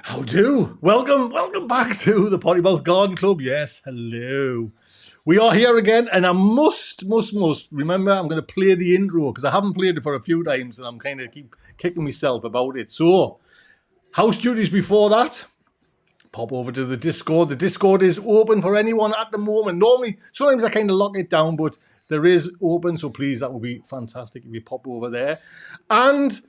How do? Welcome back to the Potty Garden Club. Yes, hello. We are here again, and I must remember I'm going to play the intro because I haven't played it for a few times, and I'm kind of keep kicking myself about it. So, house duties before that. Pop over to the Discord. The Discord is open for anyone at the moment. Normally, sometimes I kind of lock it down, but there is open, so please, that would be fantastic if you pop over there. And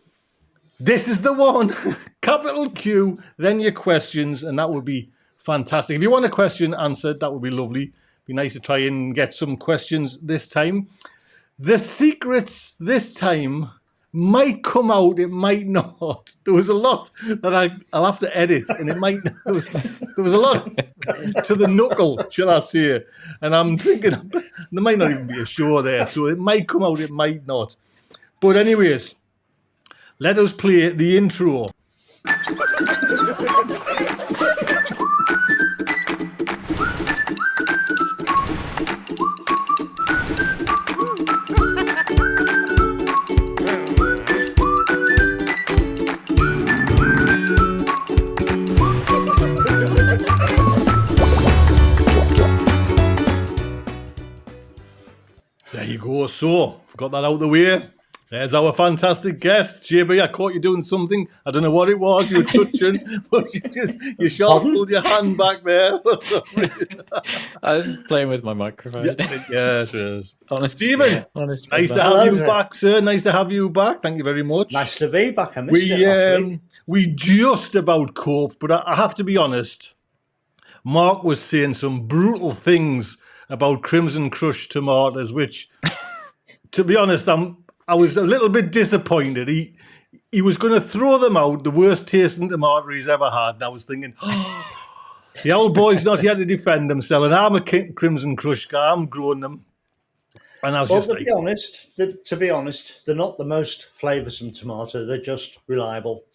this is the one, capital Q, then your questions, and that would be fantastic. If you want a question answered, that would be lovely. Be nice to try and get some questions this time. The secrets this time might come out, it might not. There was a lot that I'll have to edit, and it might. There was a lot to the knuckle, shall I say? And I'm thinking there might not even be a show there, so it might come out, it might not. But anyways, let us play the intro. There you go. So, we've got that out of the way. There's our fantastic guest, JB. I caught you doing something. I don't know what it was you were touching, but you sharp pulled your hand back there. I was playing with my microphone. Yes, yes. Honestly, Stephen, nice to have you back, sir. Nice to have you back. Thank you very much. Nice to be back. I missed it last week. We just about coped, but I have to be honest. Mark was saying some brutal things about Crimson Crush tomatoes, which, to be honest, I was a little bit disappointed. He was going to throw them out, the worst tasting tomato he's ever had. And I was thinking, the old boy's not here to defend himself. And I'm a Crimson Crush guy. I'm growing them. And I was just to be honest, they're not the most flavoursome tomato. They're just reliable.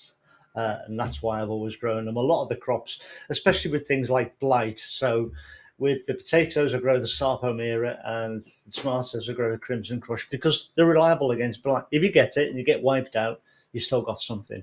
And that's why I've always grown them. A lot of the crops, especially with things like blight. So with the potatoes, I grow the Sarpomera, and the tomatoes, I grow the Crimson Crush because they're reliable against blight. If you get it and you get wiped out, you still got something.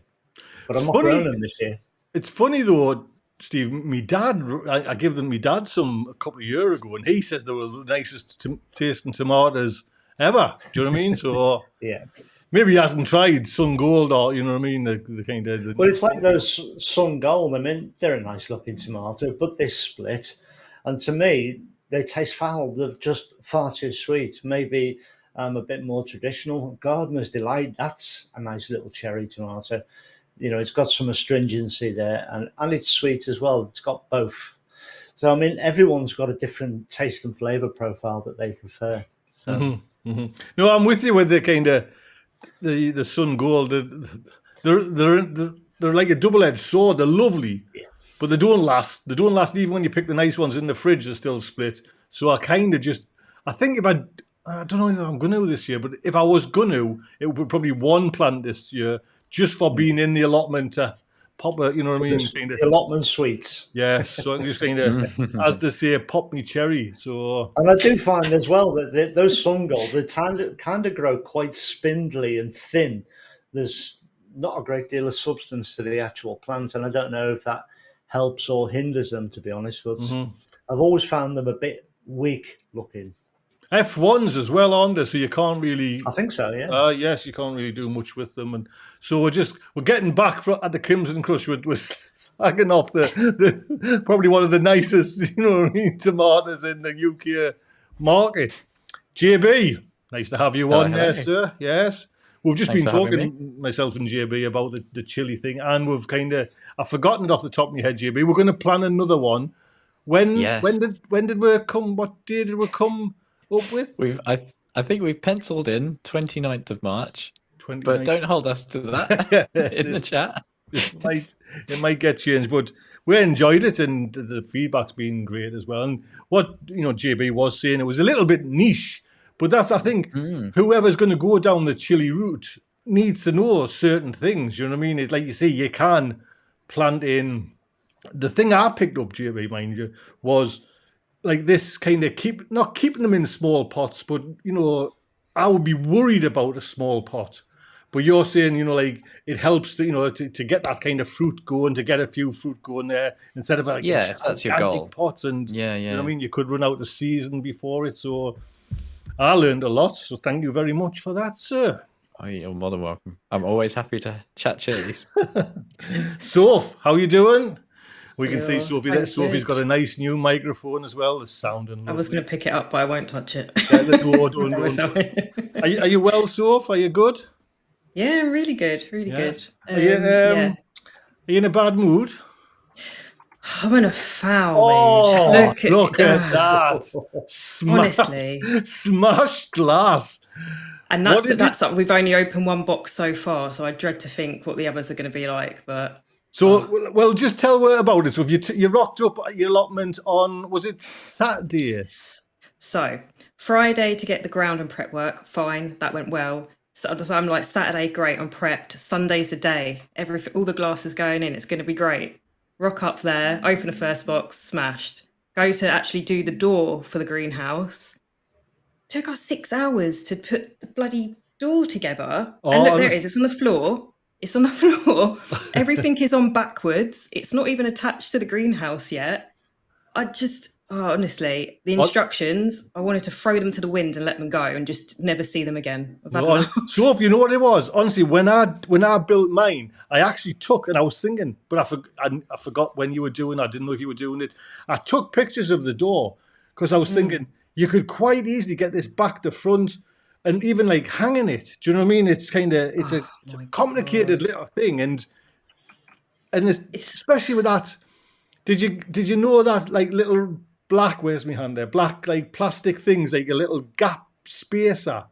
But I'm not growing them this year. It's funny though, Steve. Me dad, I gave them me dad some a couple of years ago, and he says they were the nicest tasting tomatoes ever. Do you know what I mean? So yeah. Maybe he hasn't tried Sun Gold or, you know what I mean? The kind of. Well, it's like those Sun Gold. I mean, they're a nice looking tomato, but they split. And to me, they taste foul. They're just far too sweet. Maybe a bit more traditional. Gardener's Delight, that's a nice little cherry tomato. You know, it's got some astringency there, and it's sweet as well. It's got both. So, I mean, everyone's got a different taste and flavour profile that they prefer. So. Mm-hmm, mm-hmm. No, I'm with you with the kind of the Sun Gold. They're like a double-edged sword. They're lovely. Yeah. But they don't last. They don't last even when you pick the nice ones in the fridge. They're still split. So I think if I don't know if I'm going to this year, but if I was going to, it would be probably one plant this year just for being in the allotment to pop a, you know what I mean? The allotment sweets. Yes. So I'm just kind of, as they say, pop me cherry. So. And I do find as well that those Sun Gold, they kind of grow quite spindly and thin. There's not a great deal of substance to the actual plant. And I don't know if that helps or hinders them, to be honest. But I've always found them a bit weak looking. F1s as well on there, so you can't really. I think so, yeah. Yes, you can't really do much with them, and so we're getting back at the Crimson Crush. We're slagging off the probably one of the nicest, you know, tomatoes in the UK market. JB, nice to have you on there, sir. Yes. We've just been talking, myself and JB, about the chili thing, and I've forgotten it off the top of my head, JB. We're going to plan another one. When did we come? What day did we come up with? I think we've penciled in 29th of March, but don't hold us to that in the chat. It might get changed, but we enjoyed it, and the feedback's been great as well. And what JB was saying, it was a little bit niche. But that's, I think, whoever's going to go down the chili route needs to know certain things. You know what I mean? Like you say, you can plant in. The thing I picked up, JB, mind you, was like this kind of not keeping them in small pots, but, I would be worried about a small pot. But you're saying, you know, like it helps to, you know, to get that kind of fruit going, to get a few fruit going there instead of like Yeah, if that's your gigantic goal. pots. And Yeah, you know what I yeah. mean, you could run out of season before it. So I learned a lot. So thank you very much for that, sir. Oh, you're more than welcome. I'm always happy to chat chilies. Soph, how you doing? We can see Yeah, Sophie there. I'm Sophie's got good. a nice new microphone as well. The sounding I was lovely. going to pick it up, but I won't touch it. Yeah, don't. Are you well, Soph? Are you good? Yeah, really good, really Yeah. good. Are you, Yeah, are you in a bad mood? I'm in a foul Oh, mood. look at that! Honestly, Smashed glass. and What that's did you- we've only opened one box so far, so I dread to think what the others are going to be like. But So, well, just tell her about it. So, if you rocked up at your allotment on, was it Saturday? so Friday to get the ground and prep work, fine, that went well. So I'm like, Saturday, great, I'm prepped. Sunday's the day. All the glass is going in. It's going to be great. Rock up there, open the first box, smashed. Go to actually do the door for the greenhouse. Took us 6 hours to put the bloody door together. And look, there it is. It's on the floor. It's on the floor. Everything is on backwards. It's not even attached to the greenhouse yet. Honestly, the instructions, I wanted to throw them to the wind and let them go and just never see them again. So, if you know what it was, honestly, when I built mine, I actually took, and I was thinking, but I forgot when you were doing. I didn't know if you were doing it. I took pictures of the door because I was thinking you could quite easily get this back to front, and even like hanging it. Do you know what I mean? It's a complicated little thing, and it's especially with that. Did you know that like little black, where's my hand there? Black like plastic things, like a little gap spacer.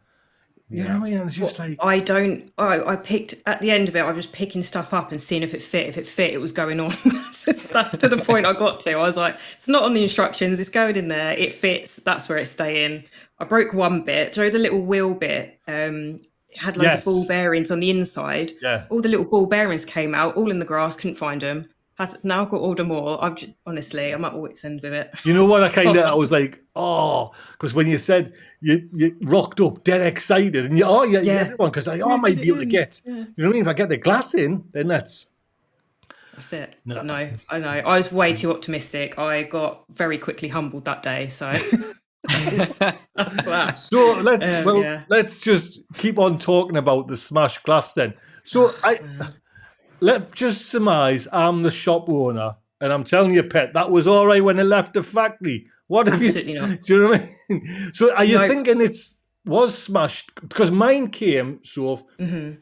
You know what I mean? And it's just like I picked at the end of it. I was just picking stuff up and seeing if it fit. If it fit, it was going on. That's to the point I got to. I was like, it's not on the instructions. It's going in there. It fits. That's where it's staying. I broke one bit. So the little wheel bit it had loads of ball bearings on the inside. Yeah. All the little ball bearings came out. All in the grass. Couldn't find them. Now I've got to order more. Honestly, I'm at wit's end with it. You know what? I was like, because when you said you rocked up dead excited, and everyone, because I might be able to get, you know what I mean? If I get the glass in, then that's it. No, I know. I was way too optimistic. I got very quickly humbled that day. So that's that. So let's just keep on talking about the smashed glass then. So let's just surmise I'm the shop owner, and I'm telling you, Pet, that was all right when it left the factory. What have Absolutely not. Do you know what I mean? So are you thinking was smashed? Because mine came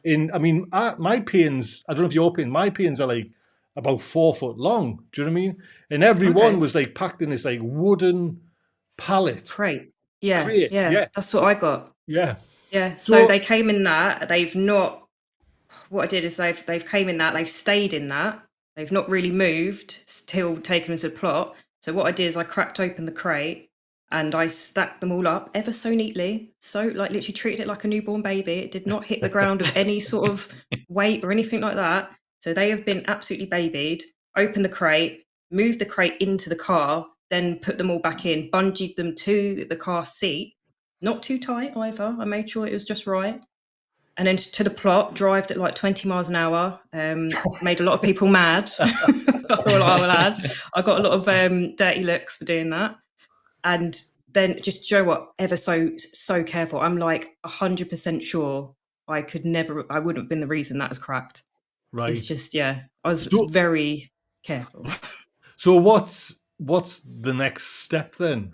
in. I mean, my pins. I don't know if your pins. My pins are like about 4 foot long. Do you know what I mean? And every one was like packed in this like wooden pallet crate. Yeah. That's what I got. Yeah. So they came in that. They've not. What I did is they've came in that, they've stayed in that, they've not really moved, still taken into the plot. So what I did is I cracked open the crate and I stacked them all up ever so neatly. So like literally treated it like a newborn baby. It did not hit the ground of any sort of weight or anything like that. So they have been absolutely babied. Opened the crate, moved the crate into the car, then put them all back in, bungeed them to the car seat. Not too tight either. I made sure it was just right. And then to the plot, drove at like 20 miles an hour, made a lot of people mad. I got a lot of dirty looks for doing that. And then just Joe, what, ever so careful. I'm like 100% sure I wouldn't have been the reason that was cracked. Right. It's just, I was very careful. So what's the next step then?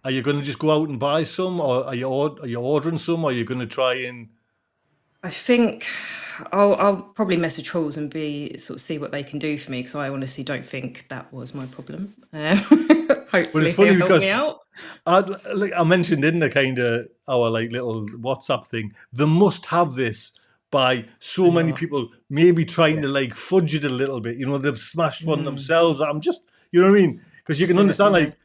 Are you going to just go out and buy some, or are you ordering some, or are you going to try and? I think I'll probably message Halls and see what they can do for me, because I honestly don't think that was my problem. Hopefully, it's funny because help me out. I mentioned in the kind of our like little WhatsApp thing, they must have this by so many people maybe trying to like fudge it a little bit. You know, they've smashed one themselves. I'm just, you know what I mean? Because you can understand like.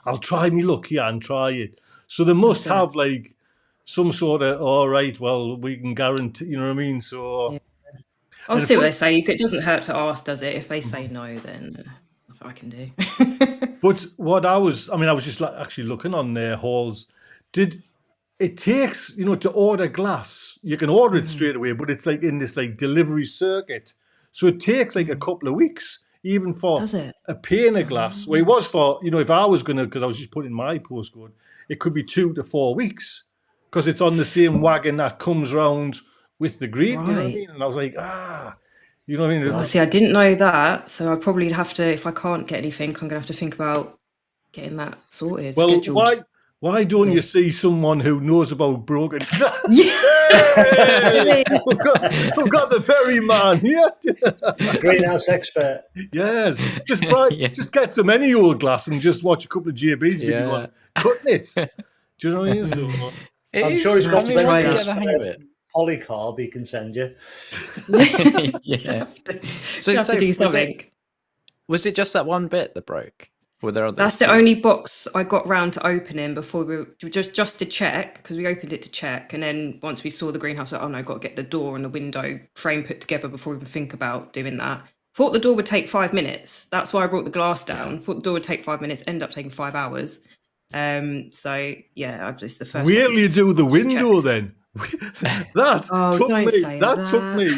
I'll try me luck here and try it. So they must have like some sort of, all right, well, we can guarantee, you know what I mean? So I'll see what they say. It doesn't hurt to ask, does it? If they say no, then nothing I can do. But what I was just actually looking on their halls. it takes, to order glass. You can order it straight away, but it's like in this like delivery circuit. So it takes like a couple of weeks, even for Does it? a pane of glass. Well, it was for, if I was going to, because I was just putting my postcode, it could be 2 to 4 weeks because it's on the same wagon that comes round with the green. You know what I mean? And I was like, you know what I mean? Oh, see, I didn't know that. So I probably have to, if I can't get anything, I'm going to have to think about getting that sorted. Well, scheduled. why don't you see someone who knows about broken? Hey! We've got the ferryman here. Greenhouse expert. Yes, just get some any old glass and just watch a couple of JB's video on cutting it. Do you know what I mean? So, I'm sure he's got to polycarb he can send you. Yeah. So you have to do something. Was it just that one bit that broke? Were there others? That's the only box I got round to opening before we just to check, because we opened it to check, and then once we saw the greenhouse, like, oh no, I've got to get the door and the window frame put together before we even think about doing that. Thought the door would take 5 minutes. That's why I brought the glass down. Thought the door would take 5 minutes. Ended up taking 5 hours. So yeah, it's the first. Wait till you do the window then. That took me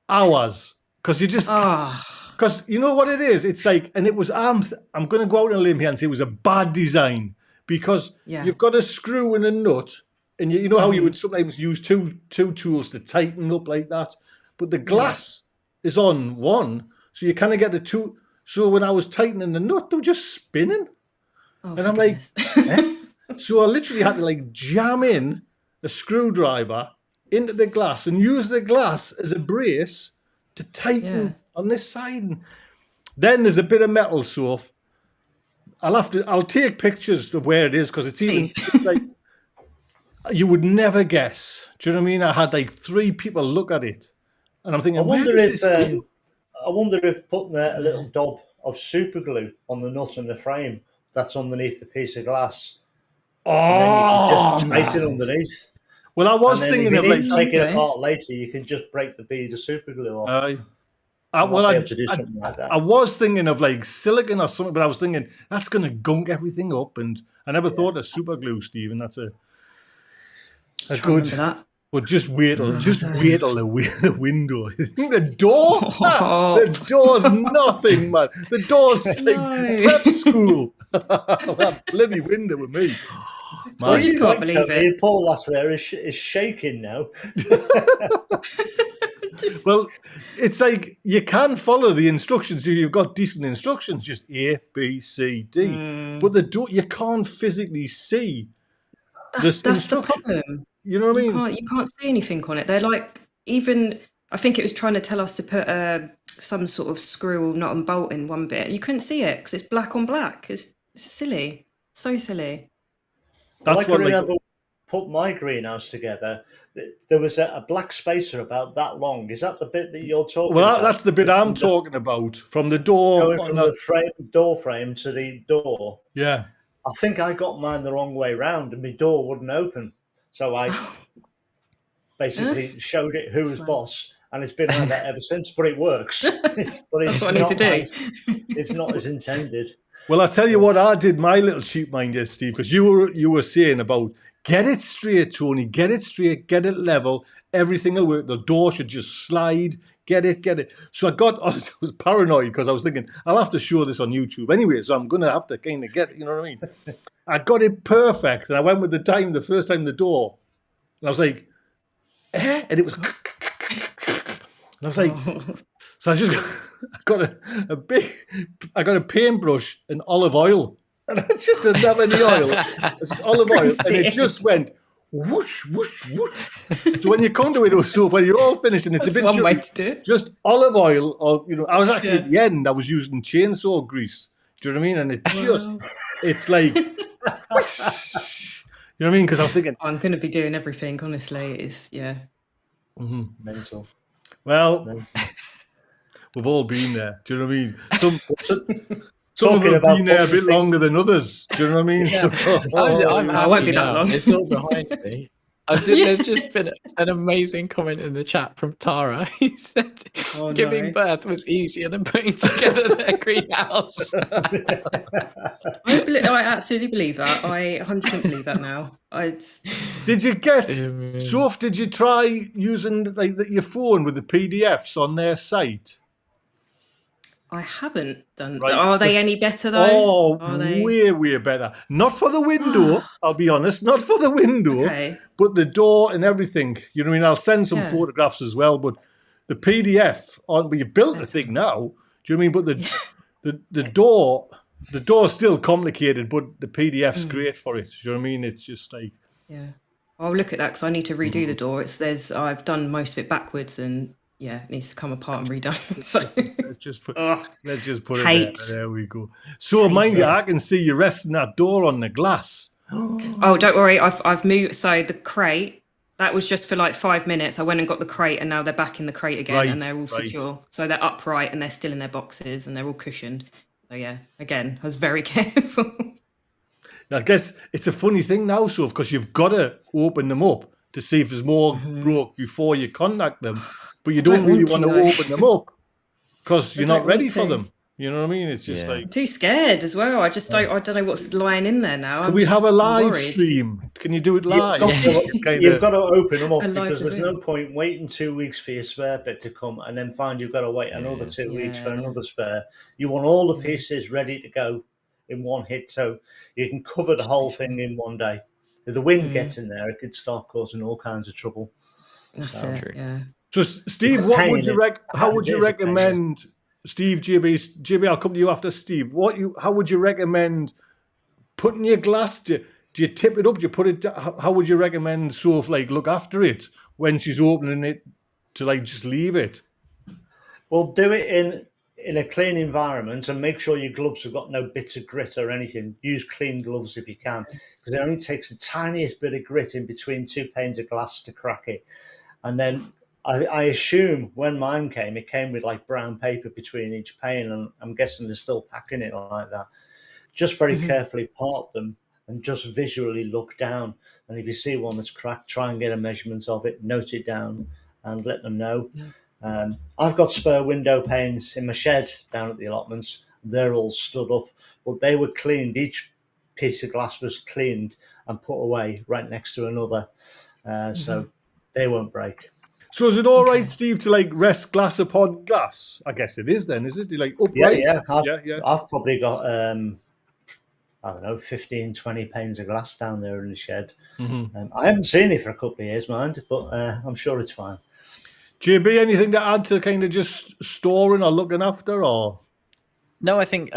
hours because you just because you know what it is. It's like, and it was I'm going to go out on a limb here and say it was a bad design because you've got a screw and a nut, and you know how you would sometimes use two tools to tighten up like that, but the glass is on one, so you kind of get the two. So when I was tightening the nut, they were just spinning. And I'm like, so I literally had to like jam in a screwdriver into the glass and use the glass as a brace to tighten on this side. And then there's a bit of metal stuff. I'll take pictures of where it is because it's like you would never guess. Do you know what I mean? I had like 3 people look at it, and I'm thinking, I wonder if putting a little dab of super glue on the nut and the frame that's underneath the piece of glass. And then you can just tighten underneath. Well, I was thinking of like take it apart later. You can just break the bead of super glue off. I was thinking of like silicon or something, but I was thinking that's going to gunk everything up, and I never thought of super glue, Stephen. That's a good. But just wait till the window. The door? The door's nothing, man. The door's like prep school. That bloody window with me. Well, you can't believe it. Paul Lass there is shaking now. Well, it's like you can follow the instructions if you've got decent instructions, just A, B, C, D. But the door, you can't physically see. That's the problem. You know what I mean? You can't see anything on it. They're like, even I think it was trying to tell us to put some sort of screw or nut and bolt in one bit. You couldn't see it because it's black on black. It's silly, so silly. That's what I remember. Put my greenhouse together. There was a black spacer about that long. Is that the bit that you're talking about? Well, that's the bit I'm talking about. From the door, going from the door frame to the door. Yeah. I think I got mine the wrong way round, and my door wouldn't open. So I basically showed it who's boss, and it's been like that ever since. But it works. That's what I need to do. It's not as intended. Well, I tell you what, I did my little cheap mind there, Steve, because you were saying about get it straight, Tony, get it straight, get it level, everything will work. The door should just slide. Get it. So I was paranoid because I was thinking, I'll have to show this on YouTube anyway, so I'm going to have to kind of get it, you know what I mean? I got it perfect, and I went with the first time the door, and I was like, and it was, and I was like, so I just got a paintbrush and olive oil, and I just didn't have any oil, it's olive oil, and it just went, whoosh, whoosh, whoosh. So when you come to it, so when you're all finished and it's a bit one way to do it. Just olive oil, or I was actually at the end, I was using chainsaw grease. Do you know what I mean? And it's like, you know what I mean? Because I was thinking, I'm going to be doing everything. Honestly, it's mental. Well, we've all been there. Do you know what I mean? Some of them have been there a bit longer than others. Do you know what I mean? Yeah. I won't be that long. It's all behind me. There's just been an amazing comment in the chat from Tara. He said, "Giving birth was easier than putting together their greenhouse." I absolutely believe that. I 100% believe that now. Did you get Soph? Did you try using your phone with the PDFs on their site? I haven't done. Right, Are they any better though? Way better. Not for the window, I'll be honest. Not for the window, but the door and everything. You know what I mean? I'll send some photographs as well. But the PDF but you built the thing now. Do you know what I mean? But the door's still complicated, but the PDF's great for it. Do you know what I mean? It's just like I'll look at that because I need to redo the door. I've done most of it backwards and. Yeah, it needs to come apart and redone. So let's just put it there. There we go. So mind you, I can see you resting that door on the glass. Oh, don't worry. I've moved. So the crate, that was just for like 5 minutes. I went and got the crate and now they're back in the crate again and they're all secure. So they're upright and they're still in their boxes and they're all cushioned. So yeah, again, I was very careful. I guess it's a funny thing now, Soph, because you've got to open them up to see if there's more broke before you contact them. But you don't really want to open them up because you're not ready for them. You know what I mean? It's just like... I'm too scared as well. I don't know what's lying in there now. Can we have a live stream? Can you do it live? You've got to open them up because there's no point waiting 2 weeks for your spare bit to come and then find you've got to wait another 2 weeks for another spare. You want all the pieces ready to go in one hit so you can cover the whole thing in one day. If the wind gets in there, it could start causing all kinds of trouble. That's it, yeah. So, Steve, how would you recommend, Steve, JB, I'll come to you after Steve. How would you recommend putting your glass? Do you tip it up? Do you put it? How would you recommend Soph look after it when she's opening it to just leave it? Well, do it in a clean environment and make sure your gloves have got no bits of grit or anything. Use clean gloves if you can, because it only takes the tiniest bit of grit in between 2 panes of glass to crack it. And then I assume when mine came, it came with brown paper between each pane, and I'm guessing they're still packing it like that. Just very carefully part them and just visually look down. And if you see one that's cracked, try and get a measurement of it, note it down, and let them know. I've got spare window panes in my shed down at the allotments. They're all stood up, but they were cleaned. Each piece of glass was cleaned and put away right next to another, so they won't break. So is it all right, Steve, to rest glass upon glass? I guess it is then, is it? You're upright? Yeah. I've probably got, 15, 20 panes of glass down there in the shed. I haven't seen it for a couple of years, mind, but I'm sure it's fine. JB, anything to add to kind of just storing or looking after, or? No, I think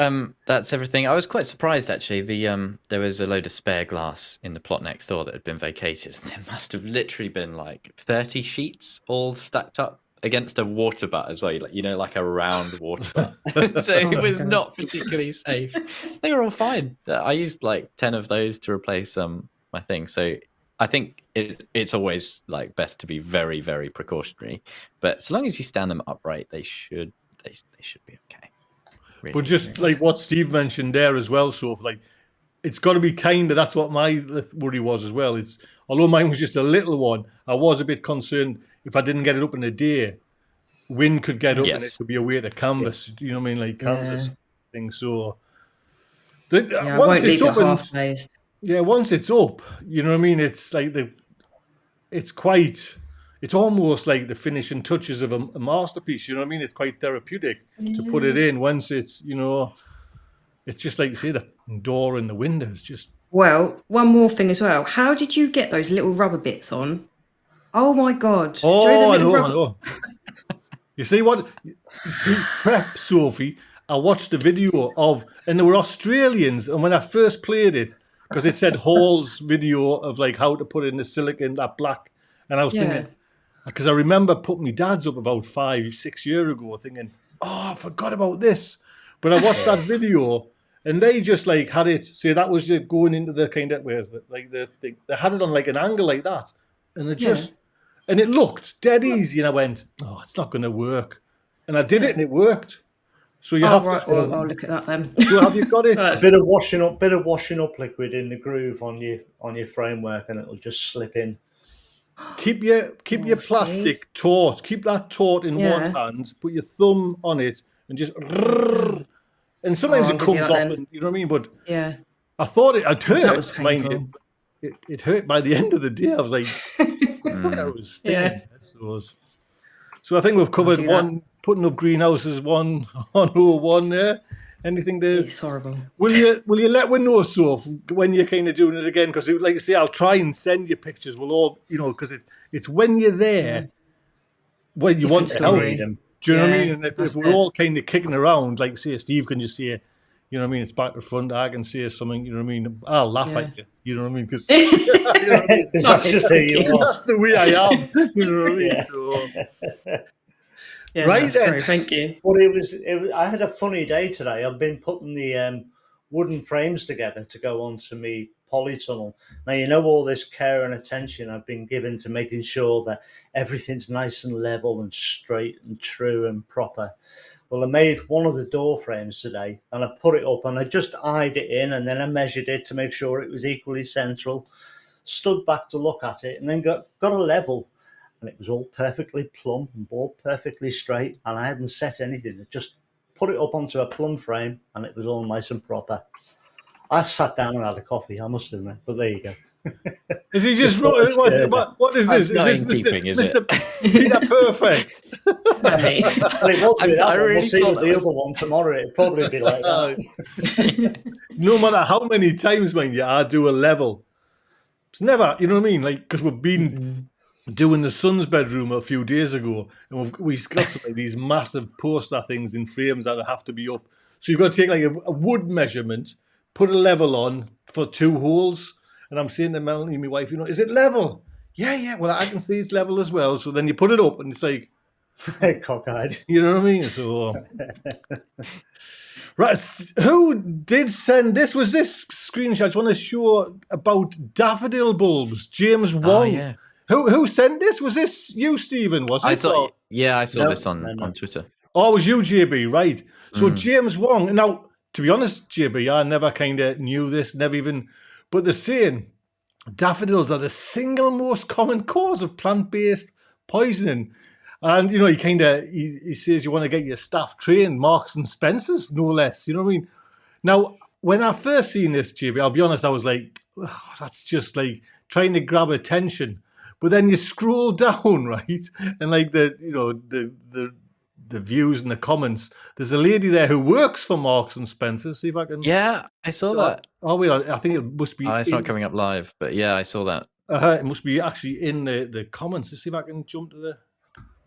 that's everything. I was quite surprised, actually. There was a load of spare glass in the plot next door that had been vacated. There must have literally been 30 sheets all stacked up against a water butt as well. Like a round water butt. So it was not particularly safe. They were all fine. I used 10 of those to replace my thing. So I think it's always best to be very, very precautionary. But so long as you stand them upright, they should be okay. But just what Steve mentioned there as well, Soph, it's got to be that's what my worry was as well. Although mine was just a little one, I was a bit concerned if I didn't get it up in a day, wind could get up and it could be a way to canvas. You know what I mean? Canvas things. So once it's up half-glazed. Yeah, once it's up, you know what I mean? It's it's almost like the finishing touches of a masterpiece. You know what I mean? It's quite therapeutic to put it in once it's, it's just like you say, the door and the windows just. Well, one more thing as well. How did you get those little rubber bits on? Oh my God. Oh, I know. You see prep, Sophie, I watched the video and there were Australians, and when I first played it, because it said Hall's video of how to put in the silicone, that black, and I was thinking, because I remember putting my dad's up about 5-6 years ago, thinking, I forgot about this. But I watched that video, and they just had it. See, that was going into the kind of they had it on an angle like that, and they just and it looked dead easy. And I went, it's not going to work, and I did it, and it worked. So you have to. Well, I'll look at that then. So have you got it? A bit of washing up liquid in the groove on your framework, and it'll just slip in. keep your Oh, see? plastic taut. Keep that taut in one Yeah. hand. Put your thumb on it and just. done. And sometimes I'm it gonna do comes that off, then. and you know what I mean. But Yeah. I thought it Because that was hurt. Mind you, painful. it hurt by the end of the day. I was like, it was stinging. Yeah. So I think we've covered do one, putting up greenhouses, one on one there. Anything to? It's horrible. Will you let me know, Soph, when you're kind of doing it again? Because like I say, I'll try and send you pictures. We'll all, because it's when you're there when you want Different to help. story. Do you know what I mean? Yeah, And if that's we're it. all kind of kicking around, like say Steve can just say, you know what I mean, it's back to front. I can say something, you know what I mean. I'll laugh Yeah. at you. You know what I mean? Because you know what I mean? That's just who you are. That's the way I am. You know what I mean? Yeah. So, Yeah, right that's then. true. Thank you. But it was. I had a funny day today. I've been putting the wooden frames together to go onto me polytunnel. Now, you know, all this care and attention I've been given to making sure that everything's nice and level and straight and true and proper. Well, I made one of the door frames today and I put it up and I just eyed it in and then I measured it to make sure it was equally central, stood back to look at it and then got a level. And it was all perfectly plumb and all perfectly straight. And I hadn't set anything. I just put it up onto a plumb frame and it was all nice and proper. I sat down and had a coffee, I must admit. But there you go. Is he just What is this? That's Is not this in keeping, is it? Mr. Peter Perfect? Hey. Well, it won't be I that one. really We'll see thought with the that other one tomorrow. It'll probably be like that. No matter how many times, mind you, I do a level. It's never, you know what I mean? Like, because we've been doing the son's bedroom a few days ago, and we've got some of these massive poster things in frames that have to be up. So you've got to take like a wood measurement, put a level on for 2 holes, and I'm saying to Melanie, my wife, is it level? Yeah. Well, I can see it's level as well. So then you put it up, and it's like, Cockeyed. you know what I mean? So, right, who did send this? Was this screenshot? I just want to show about daffodil bulbs. James Wong. yeah. Who sent this? Was this you, Stephen? Was it? I saw No, this on no. Twitter. Oh, it was you, JB, right? So James Wong. Now, to be honest, JB, I never kind of knew this, never even. But they're saying daffodils are the single most common cause of plant-based poisoning. And, he says you want to get your staff trained, Marks and Spencers, no less. You know what I mean? Now, when I first seen this, JB, I'll be honest, I was like, oh, that's just like trying to grab attention. But then you scroll down, right? And like the views and the comments, there's a lady there who works for Marks and Spencers. See if I can. Yeah, I saw that. Oh, wait, I think it must be. It's not coming up live, but yeah, I saw that. It must be actually in the comments. Let's see if I can jump to the.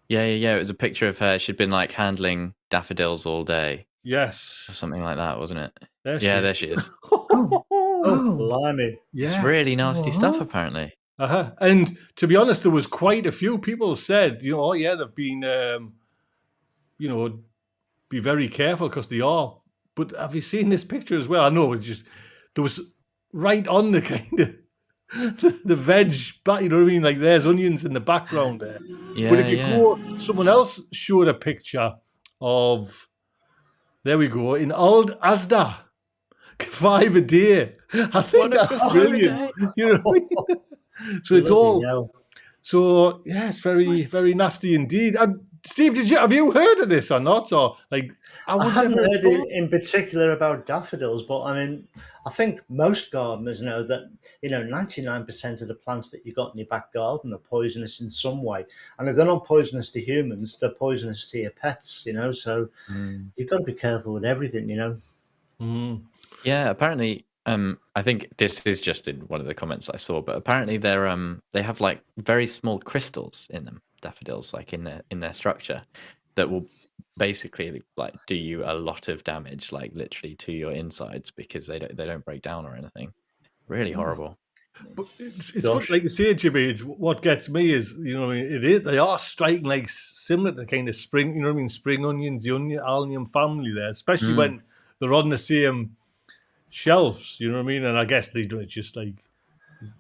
Yeah. It was a picture of her. She'd been like handling daffodils all day. Yes. Or something like that, wasn't it? There she is. Oh, blimey. Yeah. It's really nasty stuff, apparently. And to be honest, there was quite a few people said, they've been, be very careful because they are. But have you seen this picture as well? I know there was right on the kind of the veg, but you know what I mean? Like there's onions in the background there. Yeah, But if you go, someone else showed a picture of, there we go, in Old Asda, 5 a day. I think that's brilliant. You know what I mean? So it's all. Hell. So yeah, it's very, very nasty indeed. Steve, have you heard of this or not? Or like, I haven't heard it in particular about daffodils, but I mean, I think most gardeners know that 99% of the plants that you got in your back garden are poisonous in some way, and if they're not poisonous to humans, they're poisonous to your pets. So you've got to be careful with everything. Yeah, apparently. I think this is just in one of the comments I saw, but apparently they have like very small crystals in them, daffodils, like in their structure, that will basically like do you a lot of damage, like literally to your insides, because they don't break down or anything. Really horrible. But it's like you say, Jimmy. It's what gets me is they are striking like similar to kind of spring, spring onions, the allium family there, especially when they're on the same shelves, you know what I mean? And I guess they do it just like,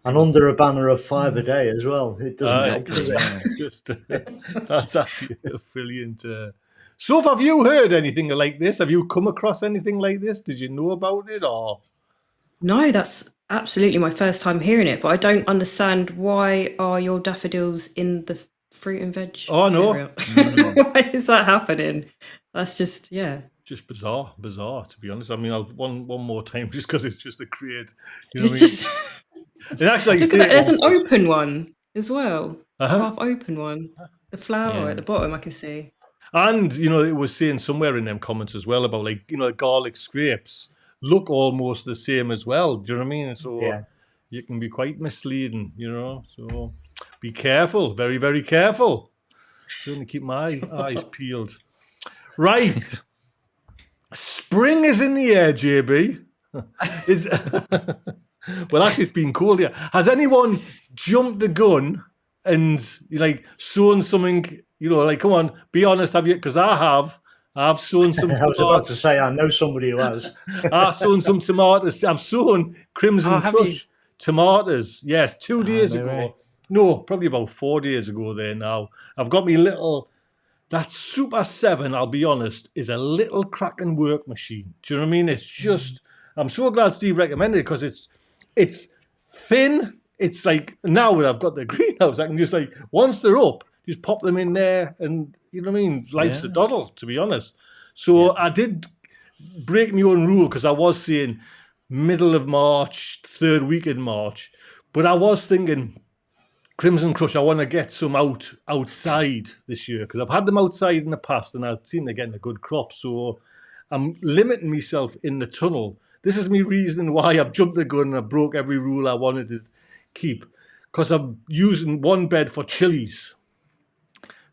and under a banner of 5 a day as well. It doesn't help. Does it? That's actually a brilliant. So, have you heard anything like this? Have you come across anything like this? Did you know about it or? No, that's absolutely my first time hearing it, but I don't understand, why are your daffodils in the fruit and veg Oh, no. area? Why is that happening? That's just, yeah. Just bizarre, to be honest. I mean, I'll one more time just because it's just a create. You know It's what I mean? just And actually, like you look at say, that. There's an also, open one as well. uh-huh. Half open one. The flower Yeah. at the bottom, I can see. And it was saying somewhere in them comments as well about like garlic scrapes look almost the same as well. Do you know what I mean? So Yeah. you can be quite misleading. So be careful, very very careful. Certainly keep my eyes peeled. Right, spring is in the air, JB. Is well, actually, it's been cold here. Has anyone jumped the gun and sown something? Like, come on, be honest, have you? Because I have. I've sown some I was about to tomatoes. say, I know somebody who has. I've sown some tomatoes. I've sown Crimson Oh, have you? Crush tomatoes. Yes, 2 days no ago. way. No, probably about 4 days ago there now. I've got me little. That Super 7, I'll be honest, is a little cracking work machine. Do you know what I mean? It's just, I'm so glad Steve recommended it because it's thin. It's like, now that I've got the greenhouse, I can just once they're up, just pop them in there and, you know what I mean? Life's a Yeah. doddle, to be honest. So I did break my own rule because I was saying middle of March, third week in March, but I was thinking, Crimson Crush, I want to get some outside this year because I've had them outside in the past and I've seen they're getting a good crop. So I'm limiting myself in the tunnel. This is me reasoning why I've jumped the gun and I broke every rule I wanted to keep because I'm using one bed for chilies.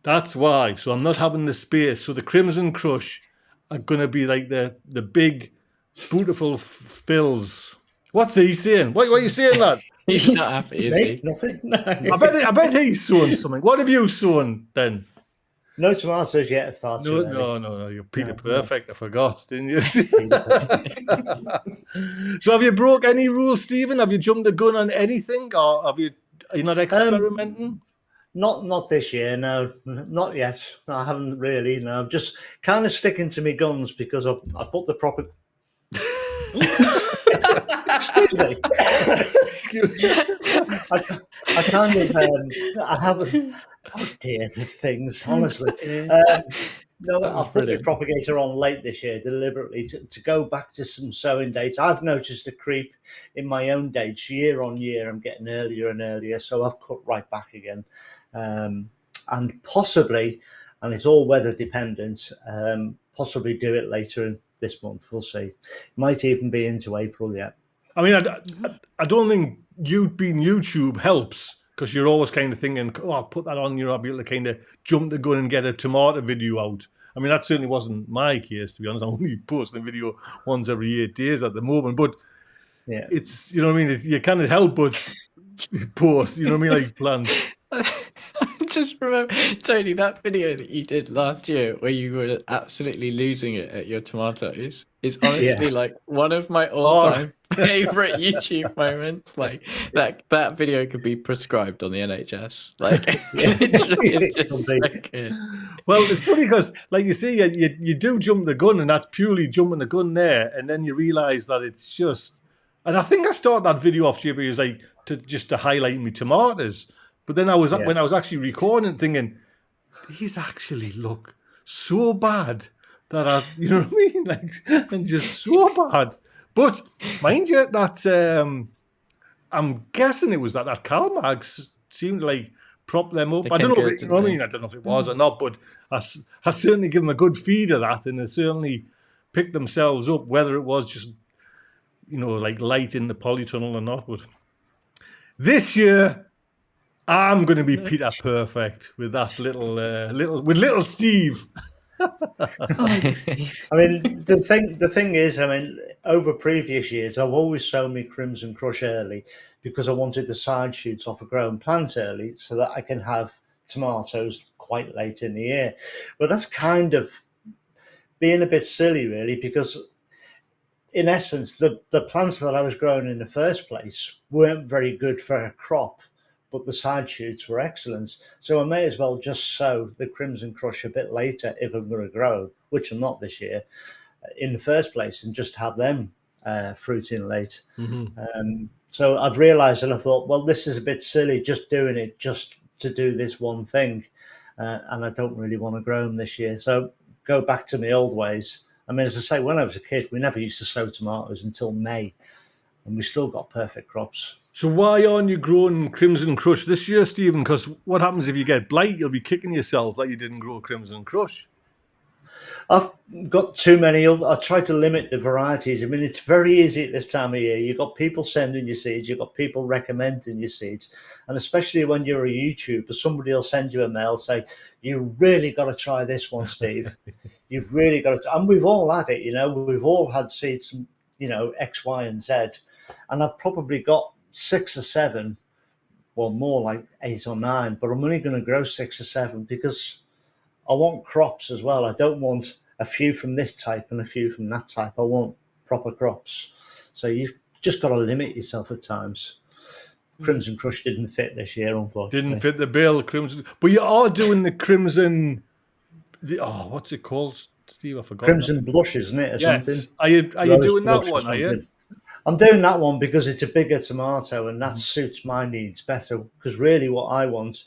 That's why. So I'm not having the space. So the Crimson Crush are going to be like the big, beautiful fills. What's he saying? What are you saying, lad? He's not happy, is Me? he? Nothing. I bet he's sown something. What have you sown then? No tomatoes yet. Far too early. No. You're Peter No. Perfect. I forgot, didn't you? So have you broke any rules, Stephen? Have you jumped the gun on anything, or are you not experimenting? Not this year, no, not yet. I haven't really. No, I'm just kind of sticking to my guns because I put the proper. Excuse me. Excuse me. I kind of I haven't. Oh dear, the things. Honestly, no, That was I've put the brilliant. propagator on late this year deliberately to go back to some sowing dates. I've noticed a creep in my own dates year on year. I'm getting earlier and earlier, so I've cut right back again, and possibly, and it's all weather dependent. Possibly do it later in this month. We'll see. Might even be into April yet. I mean, I don't think you being YouTube helps because you're always kind of thinking, oh, I'll put that on, I'll be able to kind of jump the gun and get a tomato video out. I mean, that certainly wasn't my case, to be honest. I'm only posting a video once every 8 days at the moment, but Yeah, it's, you know what I mean? You can't help but post, you know what I mean? Like plans. Just remember, Tony, that video that you did last year where you were absolutely losing it at your tomatoes is honestly like one of my all-time favorite YouTube moments. Like that video could be prescribed on the NHS. Like it's just so good. Well, it's funny because, like you say, you do jump the gun, and that's purely jumping the gun there, and then you realise that it's just. And I think I started that video off, JB, was like to highlight me tomatoes. But then when I was actually recording, thinking these actually look so bad that you know what I mean, like, and just so bad. But mind you, that I'm guessing it was that CalMag seemed like prop them up. They I don't came know if good, it, you know what I didn't mean. I don't know if it was or not, but I certainly give them a good feed of that, and they certainly picked themselves up. Whether it was just like light in the polytunnel or not, but this year. I'm going to be Peter Perfect with that little Steve. I mean, the thing is, I mean, over previous years, I've always sown me Crimson Crush early because I wanted the side shoots off a grown plant early so that I can have tomatoes quite late in the year. But that's kind of being a bit silly, really, because in essence, the plants that I was growing in the first place weren't very good for a crop. But the side shoots were excellent. So I may as well just sow the Crimson Crush a bit later if I'm going to grow, which I'm not this year, in the first place, and just have them fruiting late. So I've realised, and I thought, well, this is a bit silly just doing it just to do this one thing, and I don't really want to grow them this year. So go back to my old ways. I mean, as I say, when I was a kid, we never used to sow tomatoes until May, and we still got perfect crops. So why aren't you growing Crimson Crush this year, Stephen? Because what happens if you get blight? You'll be kicking yourself that you didn't grow Crimson Crush. I've got too many other. I try to limit the varieties. I mean, it's very easy at this time of year. You've got people sending you seeds. You've got people recommending your seeds. And especially when you're a YouTuber, somebody will send you a mail, say, you really got to try this one, Steve. You've really got to. And we've all had it, you know. We've all had seeds, you know, X, Y, and Z. And I've probably got 6 or 7, well, more like 8 or 9. But I'm only going to grow 6 or 7 because I want crops as well. I don't want a few from this type and a few from that type. I want proper crops. So you've just got to limit yourself at times. Crimson Crush didn't fit this year, unfortunately. Didn't fit the bill, Crimson. But you are doing the Crimson. What's it called, Steve? I forgot. Crimson Blush, isn't it, or yes. something? Are you Rose doing that Blush or one? Are you? something. I'm doing that one because it's a bigger tomato, and that suits my needs better. Because really, what I want,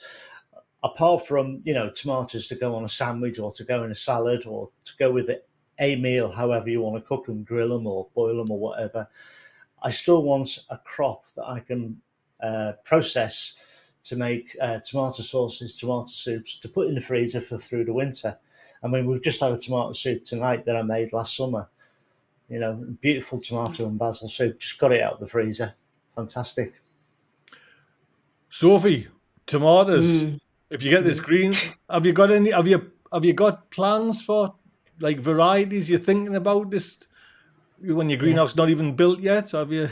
apart from, you know, tomatoes to go on a sandwich or to go in a salad or to go with a meal, however you want to cook them, grill them or boil them or whatever, I still want a crop that I can process to make tomato sauces, tomato soups, to put in the freezer for through the winter. I mean, we've just had a tomato soup tonight that I made last summer. You know, beautiful tomato and basil soup. Just got it out of the freezer. Fantastic. Sophie, tomatoes. If you get this green, have you got any? Have you got plans for like varieties you're thinking about this when your greenhouse not even built yet? Have you?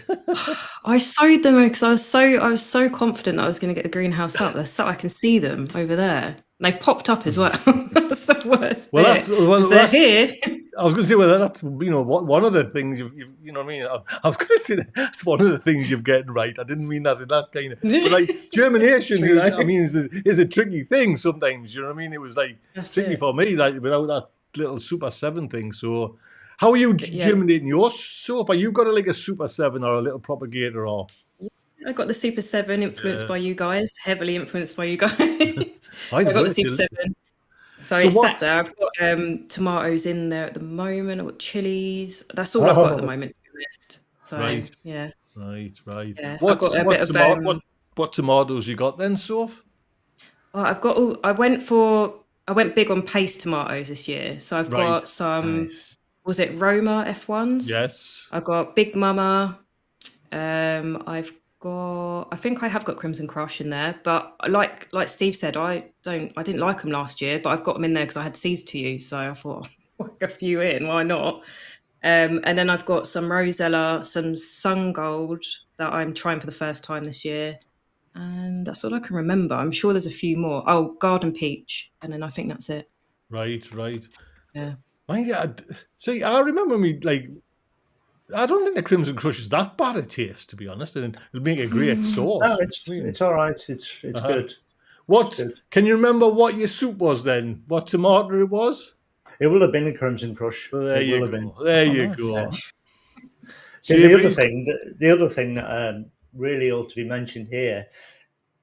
I sowed them because I was so confident that I was going to get the greenhouse up. So I can see them over there. And they've popped up as well. That's the worst bit. They're here. I was going to say, well, that's, you know, one of the things you've you know what I mean. I was going to say that's one of the things you've getting right. I didn't mean that in that kind of, but like germination. I mean, is a tricky thing sometimes. You know what I mean? It was like tricky for me that without that little Super 7 thing. So, how are you germinating yours? So, have you got like a Super 7 or a little propagator or? I got the Super 7 influenced by you guys, heavily influenced by you guys. So I got the Super 7. So it's sat there. I've got tomatoes in there at the moment. I've got chilies. That's all I've got at the moment, to be honest. So, yeah. Right. Yeah. What tomatoes you got then, Soph? I've got. I went big on paste tomatoes this year. So I've got some. Nice. Was it Roma F1s? Yes. I've got Big Mama. I think I have got Crimson Crush in there, but like Steve said, I didn't like them last year, but I've got them in there because I had seeds to use, so I thought whack a few in, why not? And then I've got some Rosella, some Sun Gold that I'm trying for the first time this year, and that's all I can remember. I'm sure there's a few more. Oh, Garden Peach, and then I think that's it. Right. Yeah. See, I remember me like. I don't think the Crimson Crush is that bad a taste, to be honest, and it'll make a great sauce. No, it's all right. It's good. Can you remember what your soup was then? What tomato it was? It will have been a Crimson Crush. There you go. So the other thing that really ought to be mentioned here,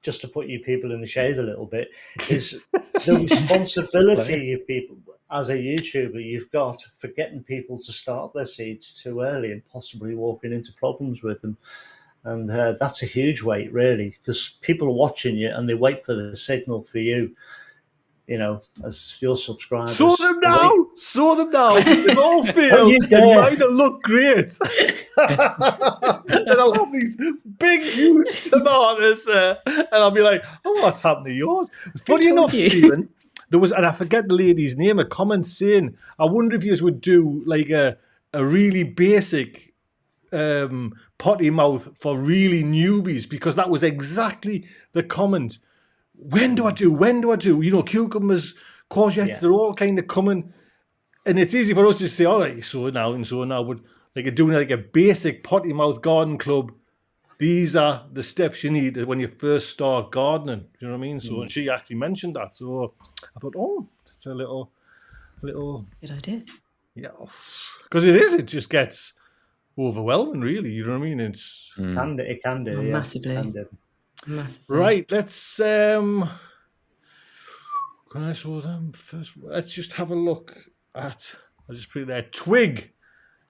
just to put you people in the shade a little bit, is the responsibility you people. As a YouTuber, you've got for getting people to start their seeds too early and possibly walking into problems with them. And that's a huge weight, really, because people are watching you and they wait for the signal for you, you know, as your subscribers. Sow them now! They all fail. It might have looked great. And I'll have these big, huge tomatoes there. And I'll be like, oh, what's happened to yours? Funny enough, Stephen, there was, and I forget the lady's name, a comment saying, I wonder if you would do like a really basic potty mouth for really newbies, because that was exactly the comment. When do I do? You know, cucumbers, courgettes, they're all kind of coming. And it's easy for us to say, all right, so now, but like doing like a basic potty mouth garden club, these are the steps you need when you first start gardening. You know what I mean? So, and she actually mentioned that. So I thought, oh, it's a little good idea. Yeah, because it just gets overwhelming, really. You know what I mean? It's It can do, Oh, yeah. massively. Can do. Massively. right. Let's can I show them first? Let's just have a look at. I'll just put it there. Twig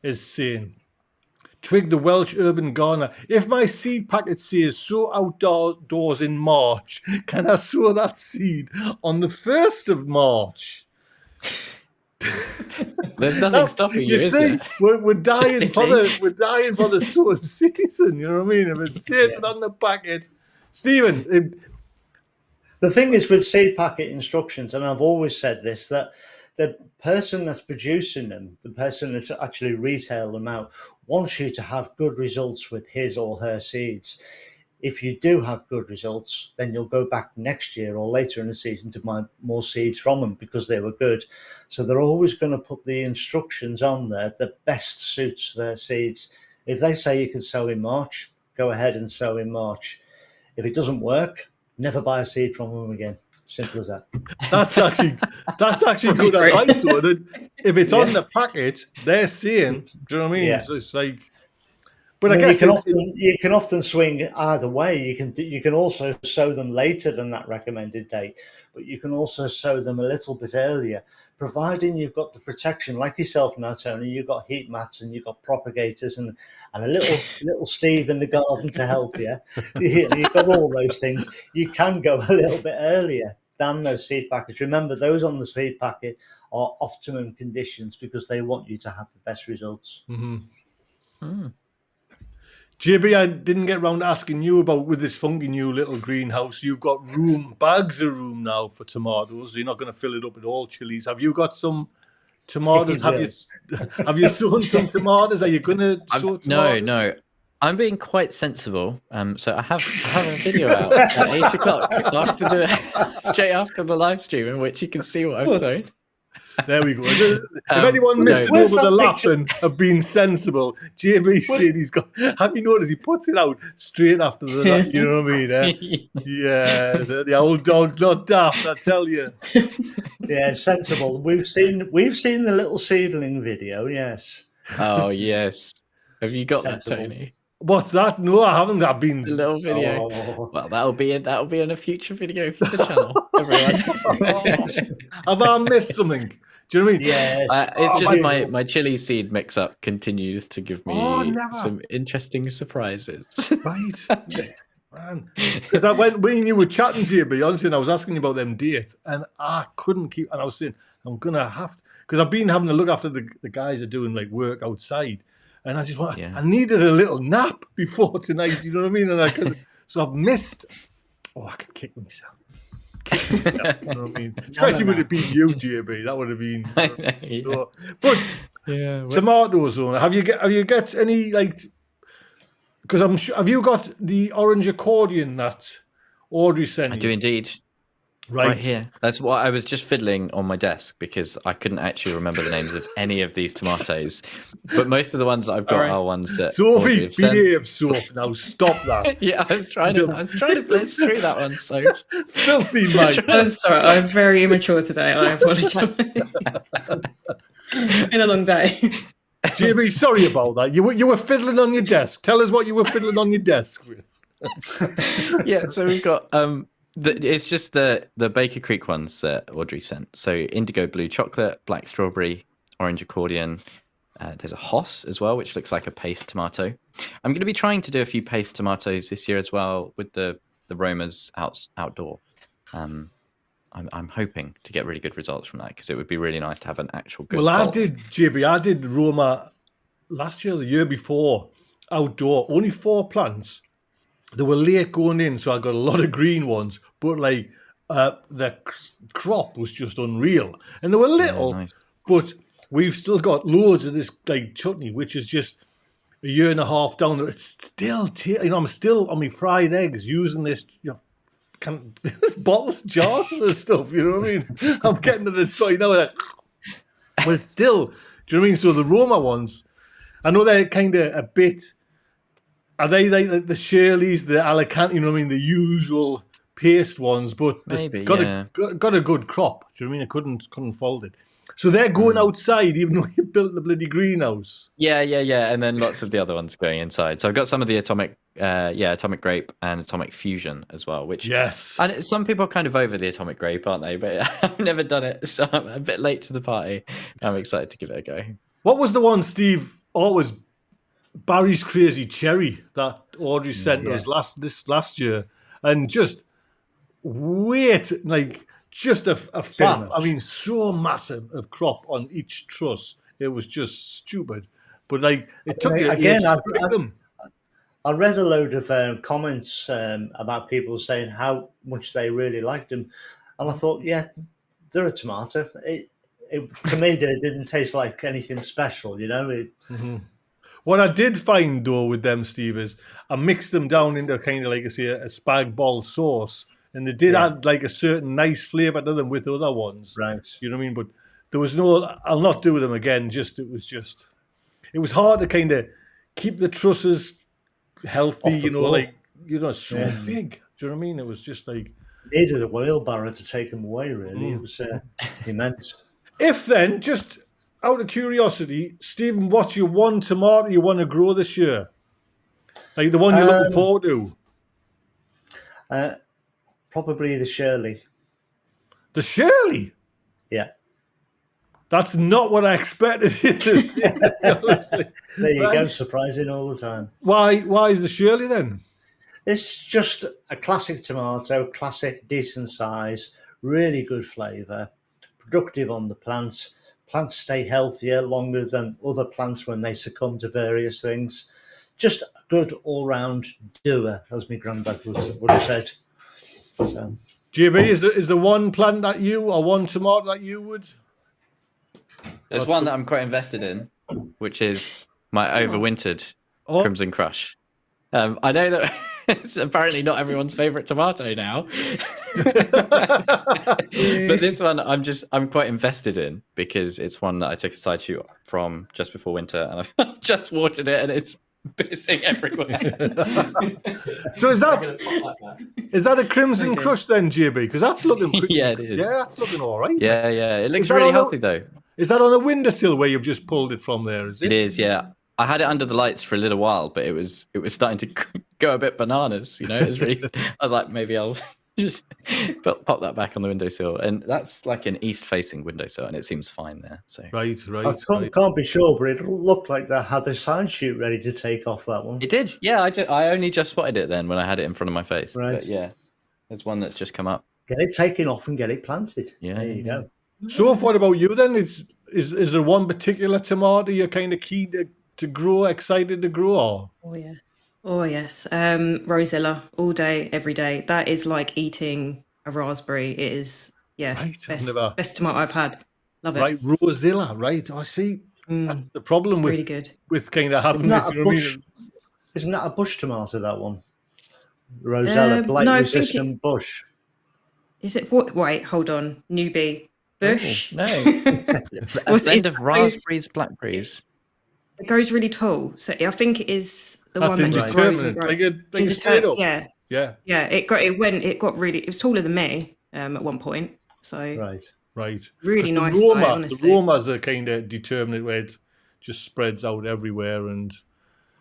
is saying, Twig the Welsh urban gardener. If my seed packet says sow outdoors in March, can I sow that seed on the 1st of March? There's nothing stopping you, is see, there? we're dying for the sowing season. You know what I mean? If it says it on the packet, Stephen. The thing is with seed packet instructions, and I've always said this, that the person that's producing them, the person that's actually retail them out, wants you to have good results with his or her seeds. If you do have good results, then you'll go back next year or later in the season to buy more seeds from them because they were good. So they're always going to put the instructions on there that best suits their seeds. If they say you can sow in March, go ahead and sow in March. If it doesn't work, never buy a seed from them again. Simple as that. That's actually good advice, though. That if it's on the packet, they're saying, do you know what I mean? Yeah. It's like, but I guess you can often swing either way. You can also sow them later than that recommended date, but you can also sow them a little bit earlier, providing you've got the protection, like yourself now, Tony. You've got heat mats and you've got propagators and a little Steve in the garden to help you. You've got all those things. You can go a little bit earlier than those seed packets. Remember, those on the seed packet are optimum conditions because they want you to have the best results. JB, I didn't get round to asking you about with this funky new little greenhouse. You've got bags of room now for tomatoes. You're not going to fill it up with all chilies. Have you got some tomatoes? Have you sown some tomatoes? Are you going to sow tomatoes? No. I'm being quite sensible. So I have a video out at 8 o'clock straight after the live stream in which you can see what I've sown. There we go. If anyone missed it over the laughing of being sensible, JB said he's got. Have you noticed he puts it out straight after the? You know what I mean? Yeah, the old dog's not daft, I tell you. Yeah, sensible. We've seen the little seedling video. Yes. Oh yes. Have you got Sensible. that, Tony? What's that? No, I haven't. I've been A little video. Oh. Well, that'll be in a future video for the channel, everyone. Have I missed something? Do you know what I mean? Yes. It's just my chili seed mix-up continues to give me never. some interesting surprises. Right. Man. Because when you were chatting to you, Beyonce, and I was asking you about them dates, and I couldn't keep, and I was saying, I'm going to have to, because I've been having to look after the guys that are doing like work outside, and I just want, I needed a little nap before tonight, you know what I mean? And so I've missed, I could kick myself. You know what I mean? Especially with it being you, JB, that would have been. But tomatoes, have you got any like? Because I'm sure. Have you got the orange accordion that Audrey sent you? I do indeed. Right here. That's what I was just fiddling on my desk because I couldn't actually remember the names of any of these tomatoes. But most of the ones that I've got are ones that Sophie, behave, Sophie. Now stop that. Yeah, I was trying to blitz through that one. So filthy, mate. I'm sorry. I'm very immature today. I apologise. It's been a long day. JB, sorry about that. You were fiddling on your desk. Tell us what you were fiddling on your desk with. Yeah, so we've got it's just the Baker Creek ones that Audrey sent. So indigo blue chocolate, black strawberry, orange accordion. There's a Hoss as well, which looks like a paste tomato. I'm going to be trying to do a few paste tomatoes this year as well with the Romas outdoor. I'm hoping to get really good results from that because it would be really nice to have an actual good. Well, I did Roma last year, the year before, outdoor. Only 4 plants. They were late going in, so I got a lot of green ones. But like the crop was just unreal, and they were little. Yeah, nice. But we've still got loads of this like chutney, which is just a year and a half down there. It's still, I'm still on my fried eggs using this. This bottles, jars of this stuff, you know what I mean? I'm getting to this point now, but it's still, do you know what I mean? So the Roma ones, I know they're kind of a bit, are they like the Shirleys, the Alicante, you know what I mean? The usual paste ones, but they've got a good crop, do you know what I mean? I couldn't fault it. So they're going outside, even though you've built the bloody greenhouse. Yeah, and then lots of the other ones going inside. So I've got some of the atomic grape and atomic fusion as well. Which Yes. and some people are kind of over the atomic grape, aren't they? But I've never done it, so I'm a bit late to the party. I'm excited to give it a go. What was the one, Steve? Always Barry's Crazy Cherry that Audrey sent us last year, and just just a faff. I mean, so massive of crop on each truss. It was just stupid. But like it took you again. to pick them. I read a load of comments about people saying how much they really liked them, and I thought, yeah, they're a tomato. To me, they didn't taste like anything special, you know. What I did find though with them, Steve, is I mixed them down into kind of like I say a spag bol sauce, and they did add like a certain nice flavour to them with other ones. Right. You know what I mean? But there was no. I'll not do them again. It was hard to kind of keep the trusses healthy. So big. Do you know what I mean? It was just like needed a wheelbarrow to take them away. Really, it was immense. If then, just out of curiosity, Stephen, what's your one tomato you want to grow this year? Like the one you're looking forward to? Probably the Shirley. The Shirley? Yeah. That's not what I expected it to say, honestly. There you go, surprising all the time. Why is the Shirley then? It's just a classic tomato, classic, decent size, really good flavour, productive on the plants. Plants stay healthier longer than other plants when they succumb to various things. Just a good all-round doer, as my granddad would have said. So. JB, is there one plant that one tomato that you would? There's one that I'm quite invested in, which is my overwintered Crimson Crush. I know that it's apparently not everyone's favourite tomato now, but this one I'm quite invested in because it's one that I took a side shoot from just before winter, and I've just watered it, and it's pissing everywhere. So is that a Crimson Crush then, JB? Because that's looking pretty, yeah, it is. Yeah, that's looking all right. Yeah. It looks really healthy though. Is that on a windowsill where you've just pulled it from there? Is it? It is, yeah. I had it under the lights for a little while, but it was starting to go a bit bananas. You know, it was really. I was like, maybe I'll just pop that back on the windowsill, and that's like an east-facing windowsill, and it seems fine there. So right. I can't be sure, but it looked like they had the side shoot ready to take off that one. It did, yeah. I only just spotted it then when I had it in front of my face. Right. But yeah, there's one that's just come up. Get it taken off and get it planted. Yeah, there you go. So, what about you then? Is there one particular tomato you're kind of keen to grow, excited to grow? Or? Oh yes, Rosella all day, every day. That is like eating a raspberry. It is, best tomato I've had. Love it. Right, Rosella. Right, I see. That's the problem with really good. with kind of having this. You know what I mean? Isn't that a bush tomato? That one, Rosella, blight resistant bush. Is it what? Wait, hold on, newbie. Bush? Oh, no. A blend of raspberries, blackberries. It grows really tall. So I think it is the one that just grows and grows. Like a potato. Yeah. It was taller than me at one point. So right. Really nice. The Romas are kind of determined where it just spreads out everywhere, and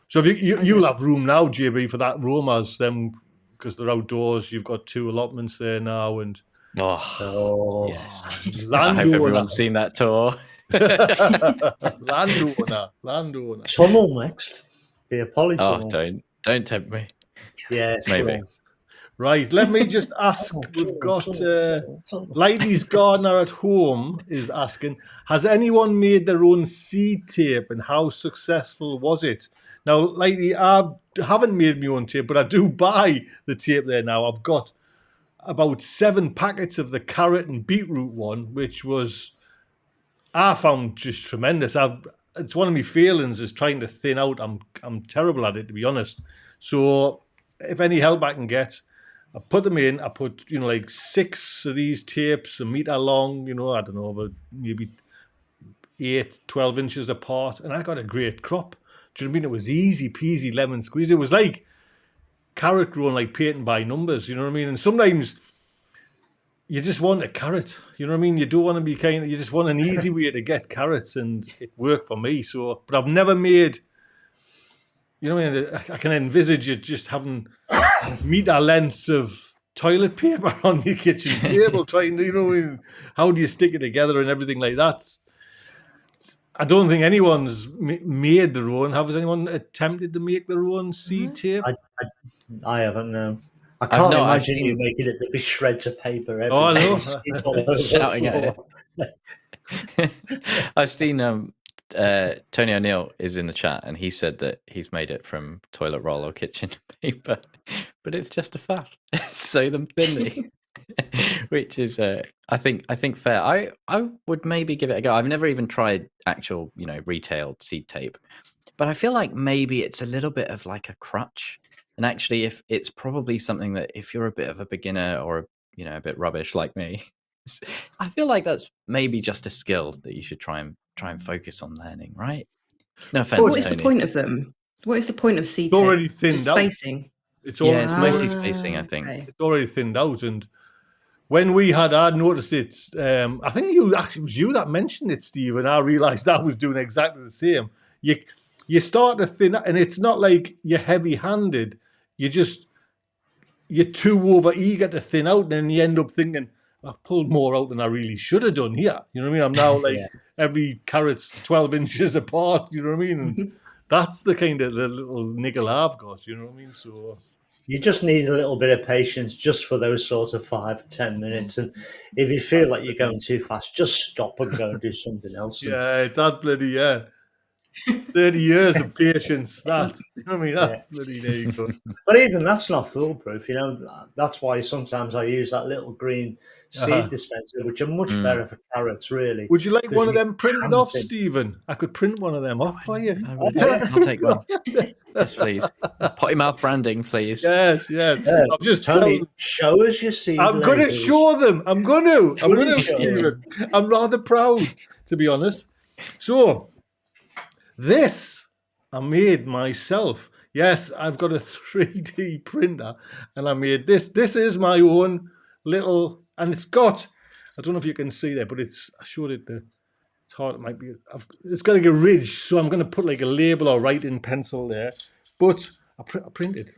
so if you'll have room now, JB, for that Romas, them because they're outdoors. You've got 2 allotments there now, and. Oh yes! I hope everyone's seen that tour. Landowner. Tunnel next. Be a polytunnel. Oh, don't tempt me. Yes, maybe. Right. Let me just ask. We've got Ladies Gardener at home is asking: has anyone made their own seed tape, and how successful was it? Now, Lady, I haven't made my own tape, but I do buy the tape there now. I've got about 7 packets of the carrot and beetroot one, which I found just tremendous. It's one of my failings is trying to thin out. I'm terrible at it, to be honest. So if any help I can get, I put them in. I put like 6 of these tapes a meter long. I don't know, but maybe 8-12 inches apart, and I got a great crop. Do you know what I mean? It was easy peasy lemon squeeze. It was like carrot growing like painting by numbers, you know what I mean? And sometimes you just want a carrot. You know what I mean? You don't want to be you just want an easy way to get carrots, and it worked for me. So, but I've never made, you know what I mean? I can envisage it just having meter lengths of toilet paper on your kitchen table, trying to, you know, how do you stick it together and everything like that. I don't think anyone's made their own. Has anyone attempted to make their own seed tape? I haven't, no. I I've can't not, I've imagine you seen- making it. There'd be shreds of paper everywhere. Oh, I know. Seeds all over the Shouting at floor. I've seen Tony O'Neill is in the chat, and he said that he's made it from toilet roll or kitchen paper, but it's just a faff. Sew them thinly, which is I think fair. I would maybe give it a go. I've never even tried actual, you know, retail seed tape, but I feel like maybe it's a little bit of like a crutch. And actually, if it's probably something that if you're a bit of a beginner or, you know, a bit rubbish like me, I feel like that's maybe just a skill that you should try and focus on learning, right? No offense. So what is the Tony. point of them? What is the point of seed It's already tape? thinned Just out. spacing. It's Yeah, already, it's mostly spacing, I think. Okay. it's already thinned out. And when I'd noticed it, I think it was you that mentioned it, Steve, and I realised I was doing exactly the same. You start to thin out, and it's not like you're heavy-handed. You're too over-eager to thin out, and then you end up thinking, I've pulled more out than I really should have done here. You know what I mean? I'm now like every carrot's 12 inches apart. You know what I mean? And that's the kind of the little niggle I've got. You know what I mean? So You just need a little bit of patience just for those sort of 5 or 10 minutes. And if you feel like you're going too fast, just stop and go and do something else. yeah, it's that bloody 30 years of patience. That, you know what I mean? That's bloody, there you go. But even that's not foolproof, you know. That's why sometimes I use that little green seed dispenser, which are much better for carrots, really. Would you like 'Cause one of you them printed can off, thin- Stephen? I could print one of them off for you. I would. I'll take one. Yes, please. Potty mouth branding, please. Yes. Yeah, I'm just Tony, telling. show us your seed. I'm going to labels. show them. I'm going to, show Stephen. I'm rather proud, to be honest. So, this I made myself. Yes, I've got a 3D printer, and I made this. This is my own little, and it's got, I don't know if you can see there, but I showed it there. It's hard, it might be, it's got like a ridge, so I'm going to put like a label or write in pencil there. But I printed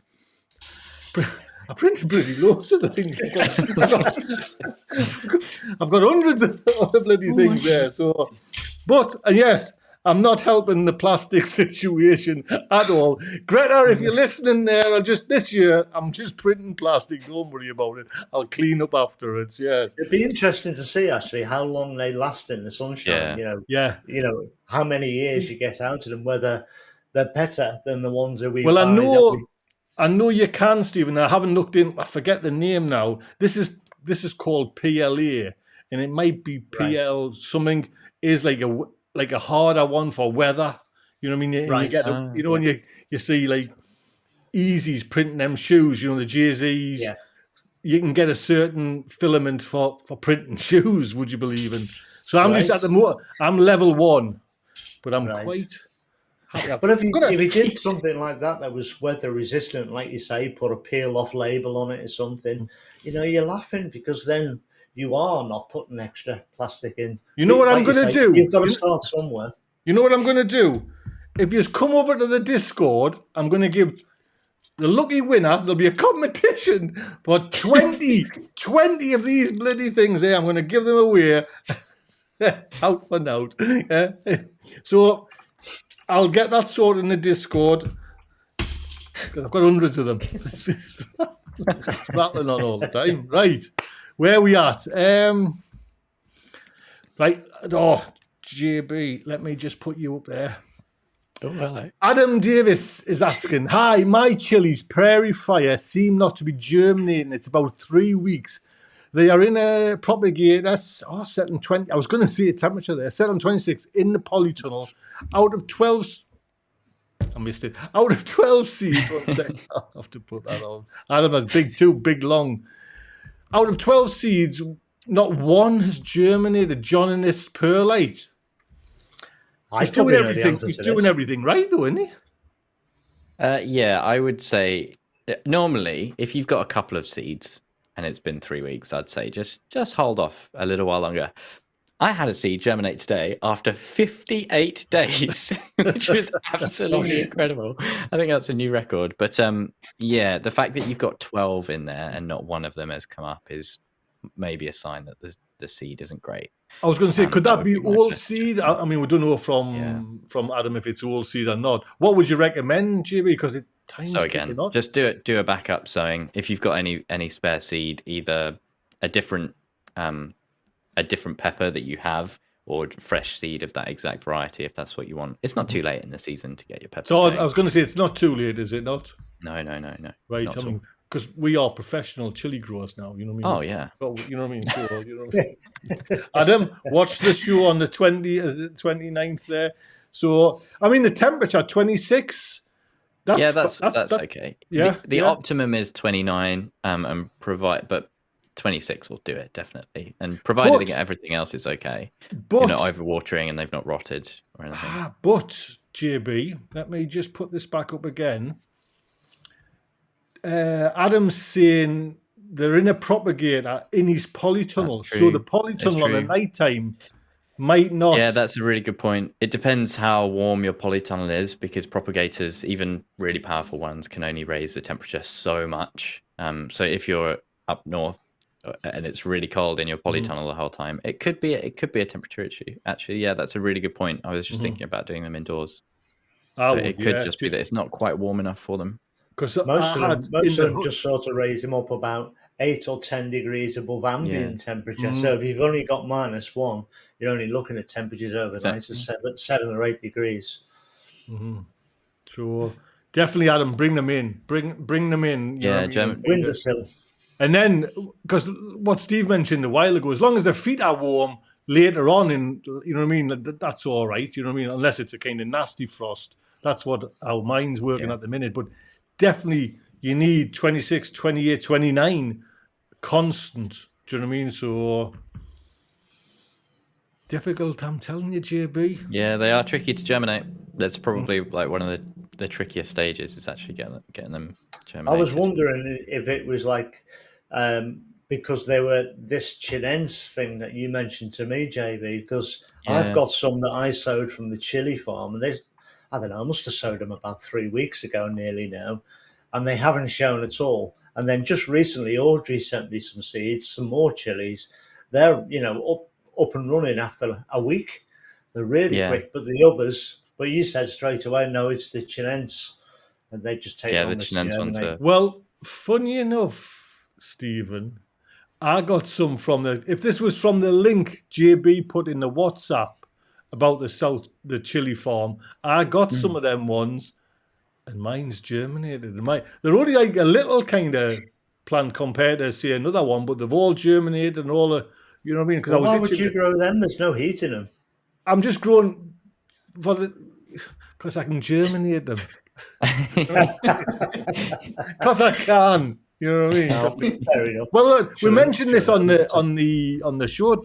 bloody loads of the things. I've got hundreds of other bloody things there. So, and yes, I'm not helping the plastic situation at all. Greta, if you're listening there, this year, I'm just printing plastic. Don't worry about it. I'll clean up afterwards. Yes. It'd be interesting to see actually how long they last in the sunshine. Yeah. You know how many years you get out of them, whether they're better than the ones that we. Well, buy I know you can, Stephen. I haven't looked in. I forget the name now. This is called PLA, and it might be PL something. Is like a harder one for weather. You know what I mean? You get when you see like Easy's printing them shoes. You know, the JZs. Yeah. You can get a certain filament for printing shoes. Would you believe? And so I'm just at the moment. I'm level 1, but I'm quite. But if you did something like that was weather resistant, like you say, put a peel off label on it or something, you know, you're laughing because then you are not putting extra plastic in. You know what I'm going to do? You've got to start somewhere. You know what I'm going to do? If you just come over to the Discord, I'm going to give the lucky winner, there'll be a competition for 20 of these bloody things here. I'm going to give them away out for now. So I'll get that sorted in the Discord. I've got hundreds of them. Rattling on all the time. Right. Where are we at? Right. Oh, JB, let me just put you up there. Oh, hello. Adam Davis is asking, hi, my chilies prairie fire seem not to be germinating. It's about 3 weeks. They are in a propagator set on 20. I was going to see a temperature there. Set on 26 in the polytunnel. Out of 12. I missed it. Out of 12 seeds. One second. I'll have to put that on. Adam has big, long. Out of 12 seeds, not one has germinated. John in this perlite. He's doing everything. He's doing everything right, though, isn't he? Yeah, I would say normally if you've got a couple of seeds, and it's been 3 weeks, I'd say just hold off a little while longer. I had a seed germinate today after 58 days, which was absolutely incredible. I think that's a new record. But yeah, the fact that you've got 12 in there and not one of them has come up is maybe a sign that the seed isn't great. I was going to say, could that would be be my all first seed? I mean, we don't know from Adam if it's all seed or not. What would you recommend, JB? Because time's So again, kicking on. just do a backup sowing. If you've got any spare seed, either a different pepper that you have, or fresh seed of that exact variety, if that's what you want. It's not too late in the season to get your pepper. So I was going to say, it's not too late, is it not? No. Right. Not I mean, because we are professional chili growers now. You know what I mean? Oh yeah. You know what I mean? So, you know what I mean? Adam, watch the show on the 29th there. So, I mean, the temperature 26. That's okay. Yeah. The optimum is 29, and but 26 will do it definitely, and provided they get everything else is okay. But you're not overwatering and they've not rotted or anything. But JB, let me just put this back up again. Adam's saying they're in a propagator in his polytunnel, so the polytunnel on the night time might not. Yeah, that's a really good point. It depends how warm your polytunnel is, because propagators, even really powerful ones, can only raise the temperature so much. So if you're up north and it's really cold in your polytunnel the whole time, it could be a temperature issue. Actually, yeah, that's a really good point. I was just thinking about doing them indoors. It could just be that it's not quite warm enough for them. Because most of them just sort of raise them up about 8 or 10 degrees above ambient temperature. So if you've only got -1, you're only looking at temperatures overnight of 7 or 8 degrees. So definitely, Adam, bring them in. Bring them in. Windowsill. And then, because what Steve mentioned a while ago, as long as their feet are warm later on, you know what I mean, that's all right. You know what I mean, unless it's a kind of nasty frost. That's what our mind's working at the minute. But definitely, you need 26, 28, 29 constant. Do you know what I mean? So difficult, I'm telling you, JB. Yeah, they are tricky to germinate. That's probably like one of the trickiest stages, is actually getting them germinated. I was wondering if it was like because they were this Chinense thing that you mentioned to me, JB, because I've got some that I sowed from the chili farm, and I don't know, I must have sowed them about 3 weeks ago nearly now, and they haven't shown at all. And then just recently, Audrey sent me some seeds, some more chilies. They're, up and running after a week. They're really quick, but the others, but you said straight away, no, it's the Chinense, and they just take on the Chinense ones. Well, funny enough, Stephen, I got some if this was from the link JB put in the WhatsApp about the chili farm, I got some of them ones, and mine's germinated. They're only like a little kind of plant compared to, say, another one, but they've all germinated and all the, you know what I mean? Why would you grow them? There's no heat in them. I'm just growing because I can germinate them. Because I can. You know what I mean? Fair enough. Well, look, we mentioned this on the show,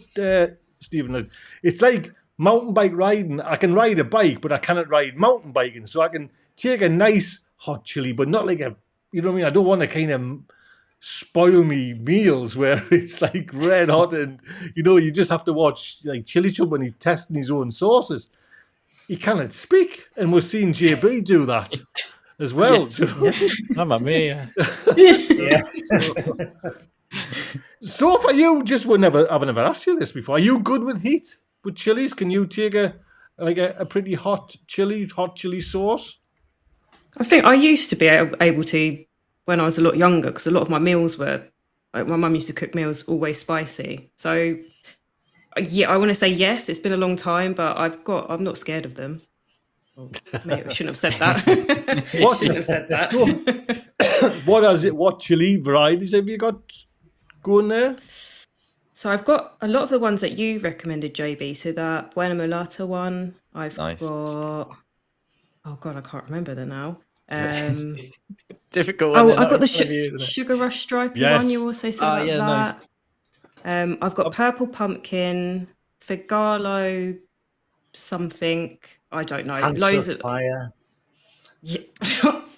Stephen. It's like mountain bike riding. I can ride a bike, but I cannot ride mountain biking. So I can take a nice hot chili, but not like you know what I mean? I don't want to kind of spoil me meals where it's like red hot and, you just have to watch like Chili Chub when he's testing his own sauces. He cannot speak, and we're seeing JB do that as well. Mamma mia. So for you, I've never asked you this before. Are you good with heat with chilies? Can you take a pretty hot chili sauce? I think I used to be able to when I was a lot younger, because a lot of my meals were, like, my mum used to cook meals always spicy. So yeah, I want to say yes. It's been a long time, but I'm not scared of them. Well, maybe I shouldn't have said that. What chili varieties have you got going there? So I've got a lot of the ones that you recommended, JB. So that Buena Mulata one. I've got. Oh God, I can't remember them now. Difficult one. I've got the Sugar Rush stripy one. You also said about that. Nice. I've got Purple Pumpkin, Figalo, something. I don't know. Loads of fire. Yeah,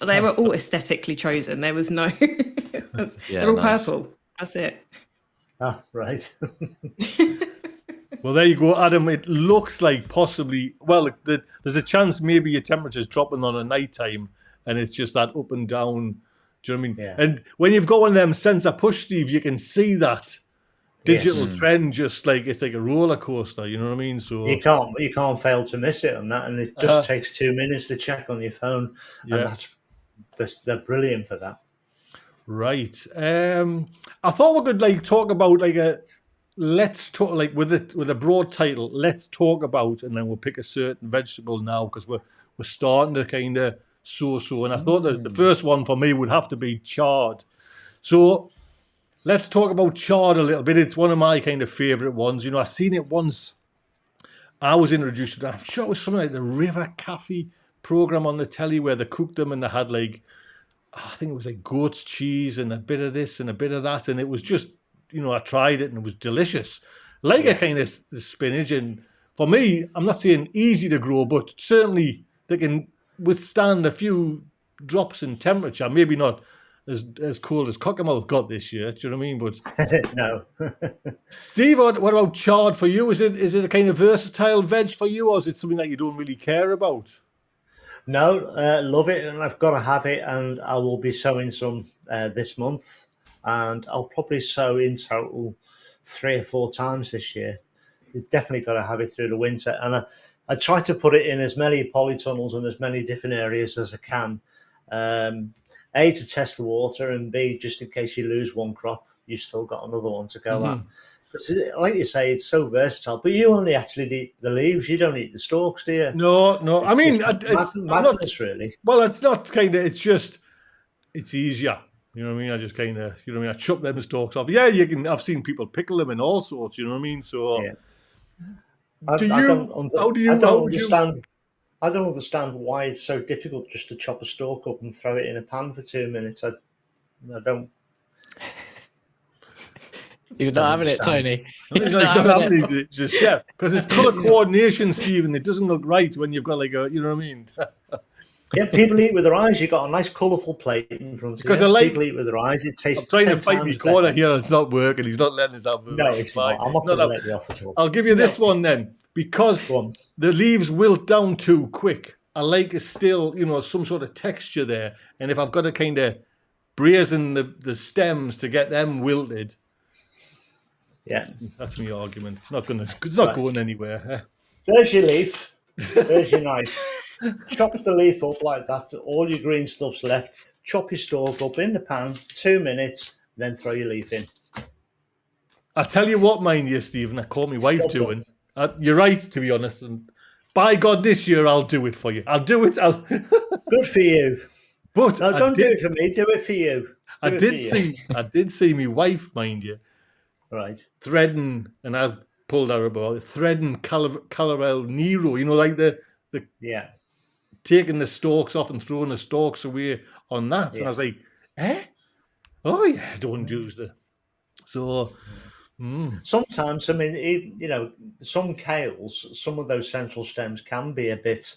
they were all aesthetically chosen. There was no. They're all purple. That's it. Ah, right. Well, there you go, Adam. It looks like possibly, well, there's a chance maybe your temperature's dropping on a night time and it's just that up and down. Do you know what I mean? Yeah. And when you've got one of them sensor push, Steve, you can see that digital Yes. trend just like it's like a roller coaster. You know what I mean? So You can't fail to miss it on that, and it just takes 2 minutes to check on your phone, Yeah. and they're brilliant for that. Right. I thought we could like talk about like let's talk like with a broad title. Let's talk about, and then we'll pick a certain vegetable now because we're starting to kind of so. And I thought that the first one for me would have to be chard. So let's talk about chard a little bit. It's one of my kind of favorite ones. You know, I seen it once. I was introduced to it. I'm sure it was something like the River Cafe program on the telly where they cooked them and they had like, I think it was like goat's cheese and a bit of this and a bit of that. And it was just, you know, I tried it and it was delicious. Like a kind of spinach. And for me, I'm not saying easy to grow, but certainly they can withstand a few drops in temperature. Maybe not as cold as Cockermouth got this year. Do you know what I mean? But No. Steve, what about chard for you? Is it a kind of versatile veg for you, or is it something that you don't really care about? No, love it, and I've got to have it, and I will be sowing some this month, and I'll probably sow in total 3 or 4 times this year. You've definitely got to have it through the winter, and I try to put it in as many polytunnels and as many different areas as I can. A, to test the water, and B, just in case you lose one crop, you've still got another one to go at. Because, like you say, it's so versatile. But you only actually eat the leaves. You don't eat the stalks, do you? No. I mean, It's madness, really. Well, it's not kind of. It's just, it's easier. You know what I mean? I just kind of, you know what I mean? I chop them stalks off. Yeah, you can. I've seen people pickle them and all sorts. You know what I mean? So, Yeah. how do you understand? I don't understand why it's so difficult just to chop a stalk up and throw it in a pan for 2 minutes. I don't. He's not having it, Tony. He's not having it. It's just because it's colour coordination, Stephen. It doesn't look right when you've got like a, you know what I mean? Yeah, people eat with their eyes. You've got a nice colourful plate in front of you. Because I like people eat with their eyes. It tastes. I'm trying to fight times my corner better. here, and it's not working. He's not letting us have. No, it's not. I'm not going to let you off at all. I'll give you this one then, because Go on. the leaves wilt down too quick. I like still, you know, some sort of texture there, and if I've got to kind of brazen the stems to get them wilted, Yeah. that's my argument. It's not going anywhere. There's your leaf. There's your knife. Chop the leaf up like that. All your green stuff's left. Chop your stalk up in the pan, 2 minutes, then throw your leaf in. I tell you what, mind you, Stephen, I caught my wife Chop doing. You're right, to be honest. And by God, this year I'll do it for you. I'll do it. Good for you. But No, don't do it for me. Do it for you. I did see my wife, mind you, Right. threading, and I pulled her about threading Calarel Nero. You know, like the Yeah. taking the stalks off and throwing the stalks away on that. And I was like, oh yeah, don't use the. So. Sometimes, I mean, you know, some kales, some of those central stems can be a bit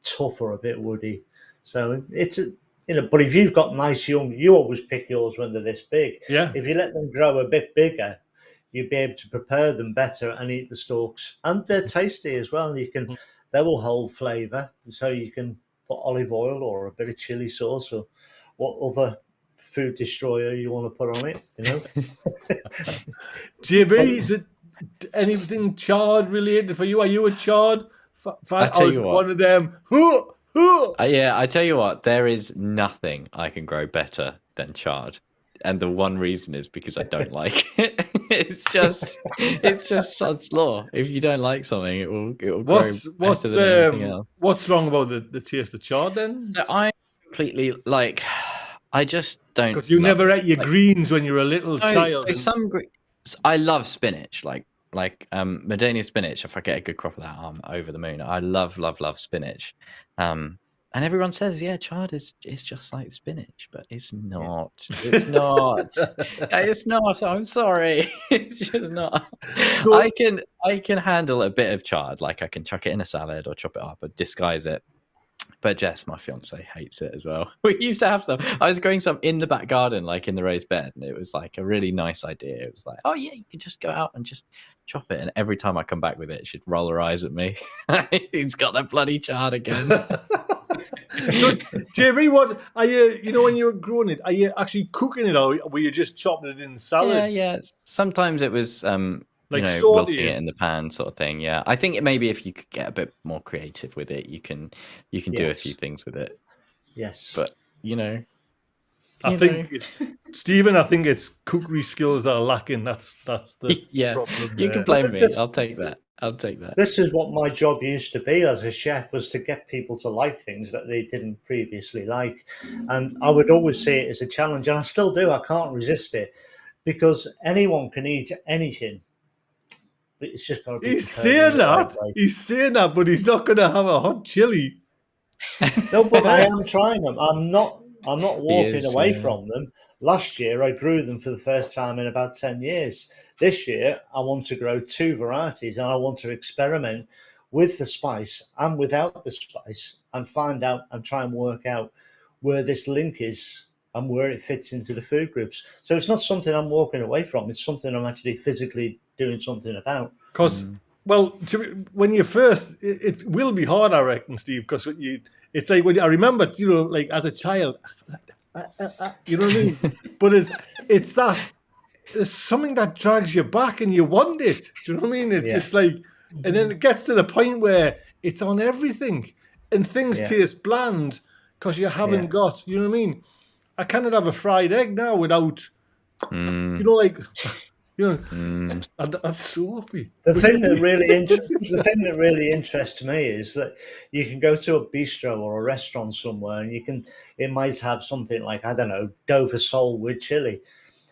tough or a bit woody. So it's, but if you've got nice young, you always pick yours when they're this big. Yeah. If you let them grow a bit bigger, you'll be able to prepare them better and eat the stalks. And they're tasty as well. They will hold flavour. So you can put olive oil or a bit of chili sauce or what other food destroyer you want to put on it, you know. JB, is it anything chard related for you? Are you a chard? I tell you what. One of them. Yeah, I tell you what, there is nothing I can grow better than chard, and the one reason is because I don't like it. It's just sod's law. If you don't like something, it will grow better than anything else. What's wrong about the taste of chard then? So I completely like. I just don't. Because you never ate your greens when you were a little child. I love spinach, like Medania spinach. If I get a good crop of that, I'm over the moon. I love spinach. And everyone says, yeah, chard is just like spinach, but it's not. It's not. It's not. I'm sorry. It's just not. So, I can handle a bit of chard. Like I can chuck it in a salad or chop it up or disguise it. But Jess, my fiance, hates it as well. We used to have some. I was growing some in the back garden, like in the raised bed, and it was like a really nice idea. It was like, oh yeah, you can just go out and just chop it. And every time I come back with it, she'd roll her eyes at me. He's got that bloody chard again. So, JB, what are you? You know, when you're growing it, are you actually cooking it, or were you just chopping it in salads? Yeah. Sometimes it was Like wilting sauteing? it in the pan sort of thing. Yeah, I think maybe if you could get a bit more creative with it, you can do a Yes. few things with it. Yes. But I think, Stephen, I think it's cookery skills that are lacking. That's the yeah, problem you there. can blame me. This- I'll take that. This is what my job used to be as a chef, was to get people to like things that they didn't previously like. And I would always see it as a challenge, and I still do. I can't resist it, because anyone can eat anything. But it's just got to be. He's saying that. He's saying that, but he's not going to have a hot chili. No, but I am trying them. I'm not walking is, away yeah. from them. Last year, I grew them for the first time in about 10 years. This year, I want to grow 2 varieties, and I want to experiment with the spice and without the spice, and find out and try and work out where this link is and where it fits into the food groups. So it's not something I'm walking away from. It's something I'm actually physically doing something about. Because, well, when you first, it will be hard, I reckon, Steve, because it's like, when I remember, you know, like as a child, you know what I mean? But it's that, there's something that drags you back and you want it. Do you know what I mean? It's Yeah. just like, and then it gets to the point where it's on everything and things taste bland because you haven't got, you know what I mean? I cannot have a fried egg now without, you know, like, you know, that's Sophie. The thing that really interests me is that you can go to a bistro or a restaurant somewhere, and it might have something like, I don't know, Dover sole with chili.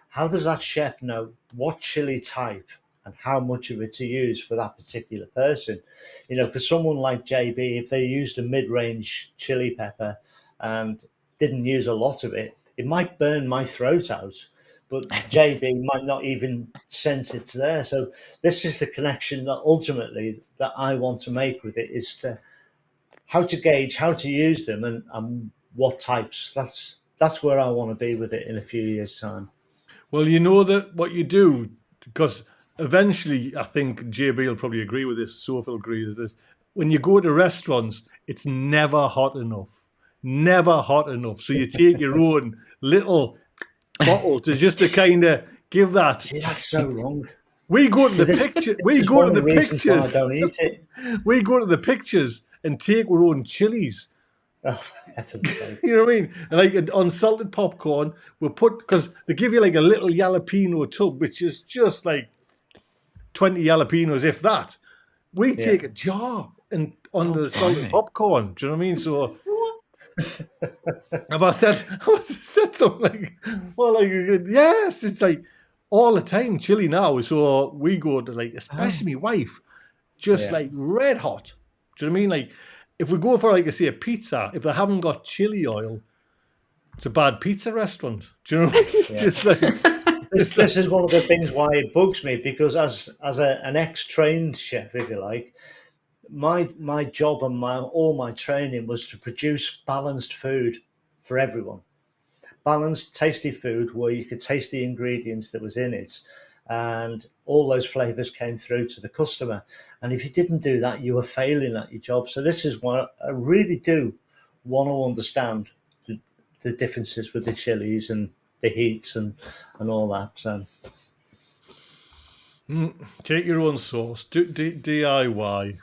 How does that chef know what chili type and how much of it to use for that particular person? You know, for someone like JB, if they used a mid-range chili pepper and didn't use a lot of it, it might burn my throat out. But JB might not even sense it's there. So this is the connection that ultimately that I want to make with it, is to how to gauge, how to use them, and what types. That's where I want to be with it in a few years' time. Well, you know that what you do, because eventually, I think JB will probably agree with this, Sophie will agree with this. When you go to restaurants, it's never hot enough. Never hot enough. So you take your own little bottle to kind of give that. See, that's so wrong. We go to the picture. We It's go one to of the the reasons why I pictures. don't eat it. We go to the pictures and take our own chilies. Oh, for heaven's sake. You know what I mean? And like unsalted popcorn, because they give you like a little jalapeno tub, which is just like 20 jalapenos, if that. We take a jar and on the salted popcorn. Do you know what I mean? So have I said something like, well, like, yes, it's like all the time chili now. So we go to, like, especially my wife, just like red hot. Do you know what I mean? Like, if we go for, like, say, a pizza, if they haven't got chili oil, it's a bad pizza restaurant. Do you know what I mean? Just like, This is one of the things why it bugs me, because as an ex-trained chef, if you like, my job and all my training was to produce balanced food for everyone. Balanced, tasty food where you could taste the ingredients that was in it, and all those flavors came through to the customer. And if you didn't do that, you were failing at your job. So this is why I really do want to understand the differences with the chilies and the heats and all that. So take your own sauce. DIY.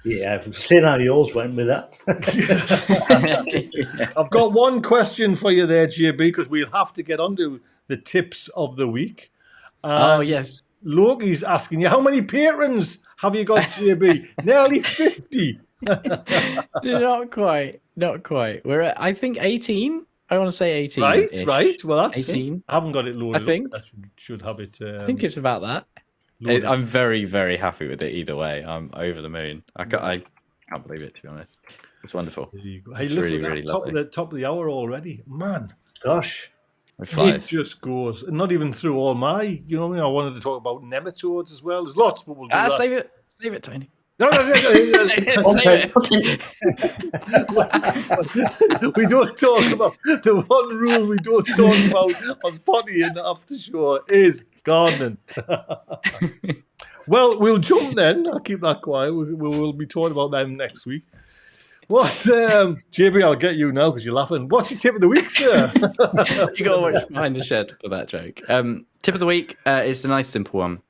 yeah, we've seen how yours went with that. I've got one question for you there, JB, because we'll have to get onto the tips of the week. Oh, yes. Loki's asking you, how many patrons have you got, JB? Nearly 50. Not quite. We're at, I think, 18. I want to say 18. Right. Well, that's 18. I haven't got it loaded. I think. Up. I should have it. I think it's about that. I'm very, very happy with it either way. I'm over the moon. I can't believe it, to be honest. It's wonderful. There you go. It's Hey, look really, at that, really top lovely. of the hour already. Man, Gosh. It flies. it just goes. Not even through all my, you know what I mean? I wanted to talk about nematodes as well. There's lots, but we'll do that. Save it, Tony. No, Say it. we don't talk about the one rule we don't talk about on Potty in the after show is gardening. Well, we'll jump then. I'll keep that quiet. We will be talking about them next week. What, JB? I'll get you now because you're laughing. What's your tip of the week, sir? You got to watch Behind the Shed for that joke. Tip of the week is a nice simple one.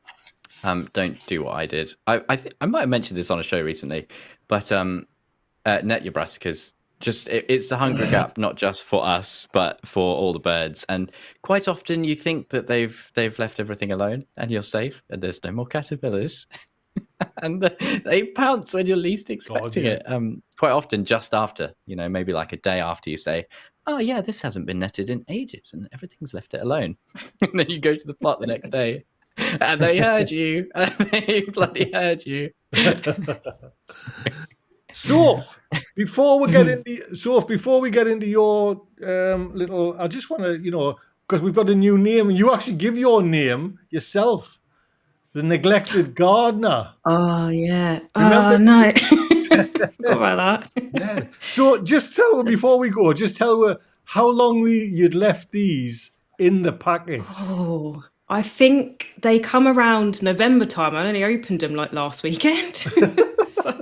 Don't do what I did. I might have mentioned this on a show recently, but net your brassicas. Just it's a hunger gap, not just for us, but for all the birds. And quite often you think that they've left everything alone and you're safe, and there's no more caterpillars. And they pounce when you're least expecting it. Quite often just after, maybe like a day after you say, oh yeah, this hasn't been netted in ages and everything's left it alone. And then you go to the plot the next day and they heard you. And they bloody heard you. Soph, before we get into your little, I just want to, because we've got a new name, and you actually give your name yourself, the neglected gardener. Oh yeah. Remember? Oh no. Forgot about that. Yeah. So just tell her before we go, how long you'd left these in the packet. Oh, I think they come around November time. I only opened them like last weekend. So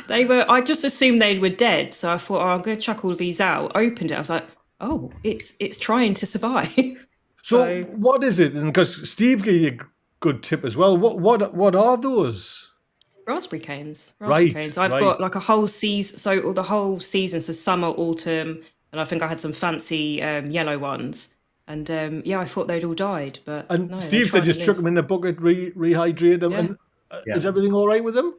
I just assumed they were dead. So I thought, I'm going to chuck all of these out. Opened it. I was like, oh, it's trying to survive. So what is it? And because Steve gave you a good tip as well. What are those? Raspberry canes. Right. I've got like a whole season. So the whole season, so summer, autumn, and I think I had some fancy yellow ones. And I thought they'd all died, but no, Steve said just chuck them in the bucket, rehydrate them, and is everything all right with them?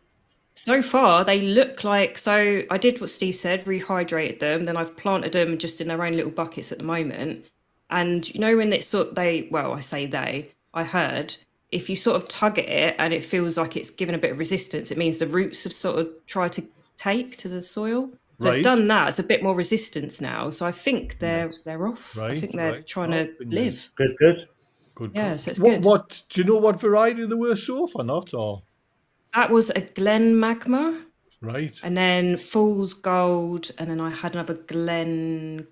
So far, they look like. So I did what Steve said, rehydrated them. Then I've planted them just in their own little buckets at the moment. And when it's I heard if you sort of tug at it and it feels like it's given a bit of resistance, it means the roots have sort of tried to take to the soil. So it's done that. It's a bit more resistance now. So I think they're off. I think they're trying to live. Good. Yeah, so it's good. What do you know? What variety they were so far, not or? That was a Glen Magma. Right. And then Fool's Gold, and then I had another Glen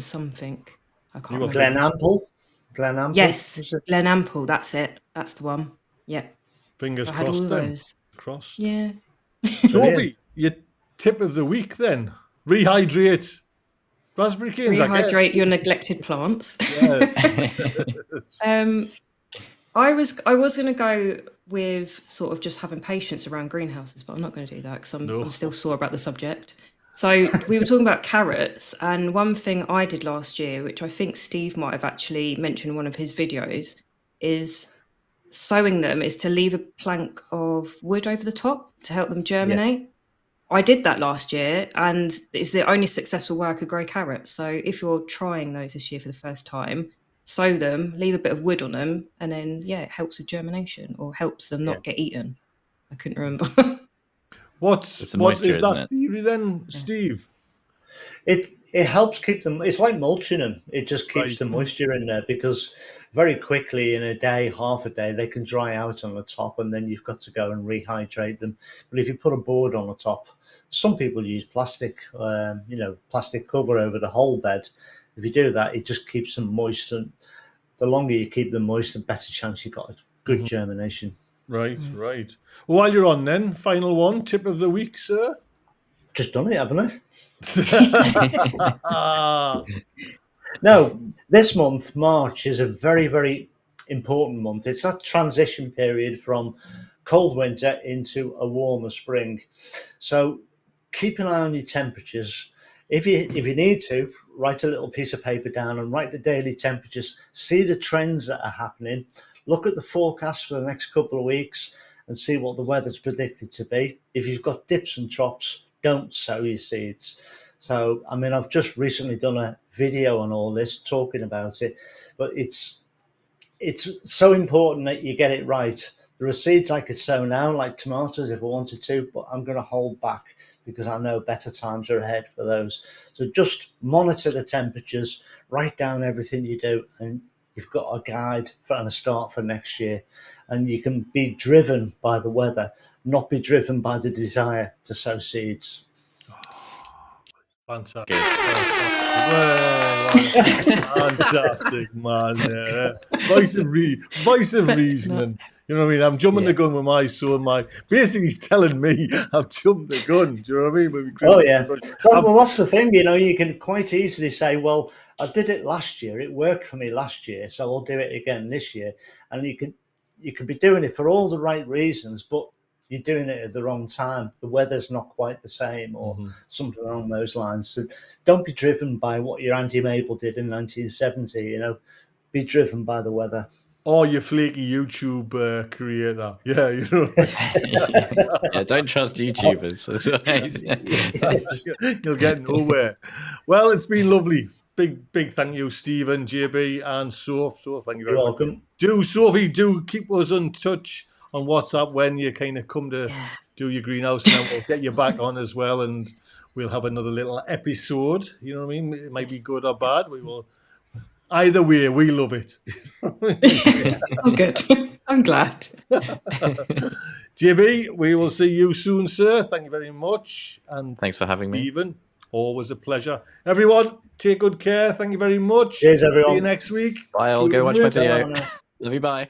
something. I can't remember. Glen Ample. Yes, Glen Ample. That's it. That's the one. Yeah. Fingers I had crossed. all those. Crossed. Yeah. Sophie, your tip of the week then: rehydrate raspberry canes. Rehydrate your neglected plants. Yeah. I was going to go with sort of just having patience around greenhouses, but I'm not going to do that because I'm still sore about the subject. So we were talking about carrots, and one thing I did last year, which I think Steve might have actually mentioned in one of his videos, is sowing them is to leave a plank of wood over the top to help them germinate. Yeah. I did that last year, and it's the only successful way I could grow carrots. So if you're trying those this year for the first time, sow them, leave a bit of wood on them, and then it helps with germination or helps them not get eaten. I couldn't remember. What is that theory then, Steve? It helps keep them. It's like mulching them. It just keeps the moisture in there, because very quickly, in a day, half a day, they can dry out on the top, and then you've got to go and rehydrate them. But if you put a board on the top, some people use plastic cover over the whole bed. If you do that, it just keeps them moist, and the longer you keep them moist, the better chance you've got a good germination. Right. Well, while you're on then, final one, tip of the week, sir. Just done it, haven't I? No, this month, March, is a very, very important month. It's that transition period from cold winter into a warmer spring. So keep an eye on your temperatures. If you need to, write a little piece of paper down and write the daily temperatures. See the trends that are happening. Look at the forecast for the next couple of weeks and see what the weather's predicted to be. If you've got dips and drops, don't sow your seeds. So, I've just recently done a video on all this, talking about it, but it's so important that you get it right. There are seeds I could sow now, like tomatoes, if I wanted to, but I'm going to hold back because I know better times are ahead for those. So just monitor the temperatures, write down everything you do, and you've got a guide and a start for next year. And you can be driven by the weather. not be driven by the desire to sow seeds. Fantastic. Good. Fantastic, man. Voice of reasoning. You know what I mean? I'm jumping the gun with my son. Basically, he's telling me I've jumped the gun. Do you know what I mean? When we Oh, yeah. I've- Well, that's the thing, you can quite easily say, well, I did it last year. It worked for me last year, so I'll do it again this year. And you could be doing it for all the right reasons, but you're doing it at the wrong time. The weather's not quite the same or something along those lines. So don't be driven by what your Auntie Mabel did in 1970, Be driven by the weather. Or your flaky YouTube creator. Yeah, you know. Yeah, don't trust YouTubers. That's right. You'll get nowhere. Well, it's been lovely. Big thank you, Stephen, JB, and Soph. So thank you very You're much. welcome. Sophie, keep us in touch on WhatsApp when you kind of come to do your greenhouse, and then we'll get you back on as well, and we'll have another little episode. You know what I mean? It might be good or bad. We will. Either way, we love it. I'm good. I'm glad. JB, we will see you soon, sir. Thank you very much. And Thanks for having me. Stephen, always a pleasure. Everyone, take good care. Thank you very much. Cheers, everyone. See you next week. Bye. I'll go watch my video. Love you. Bye.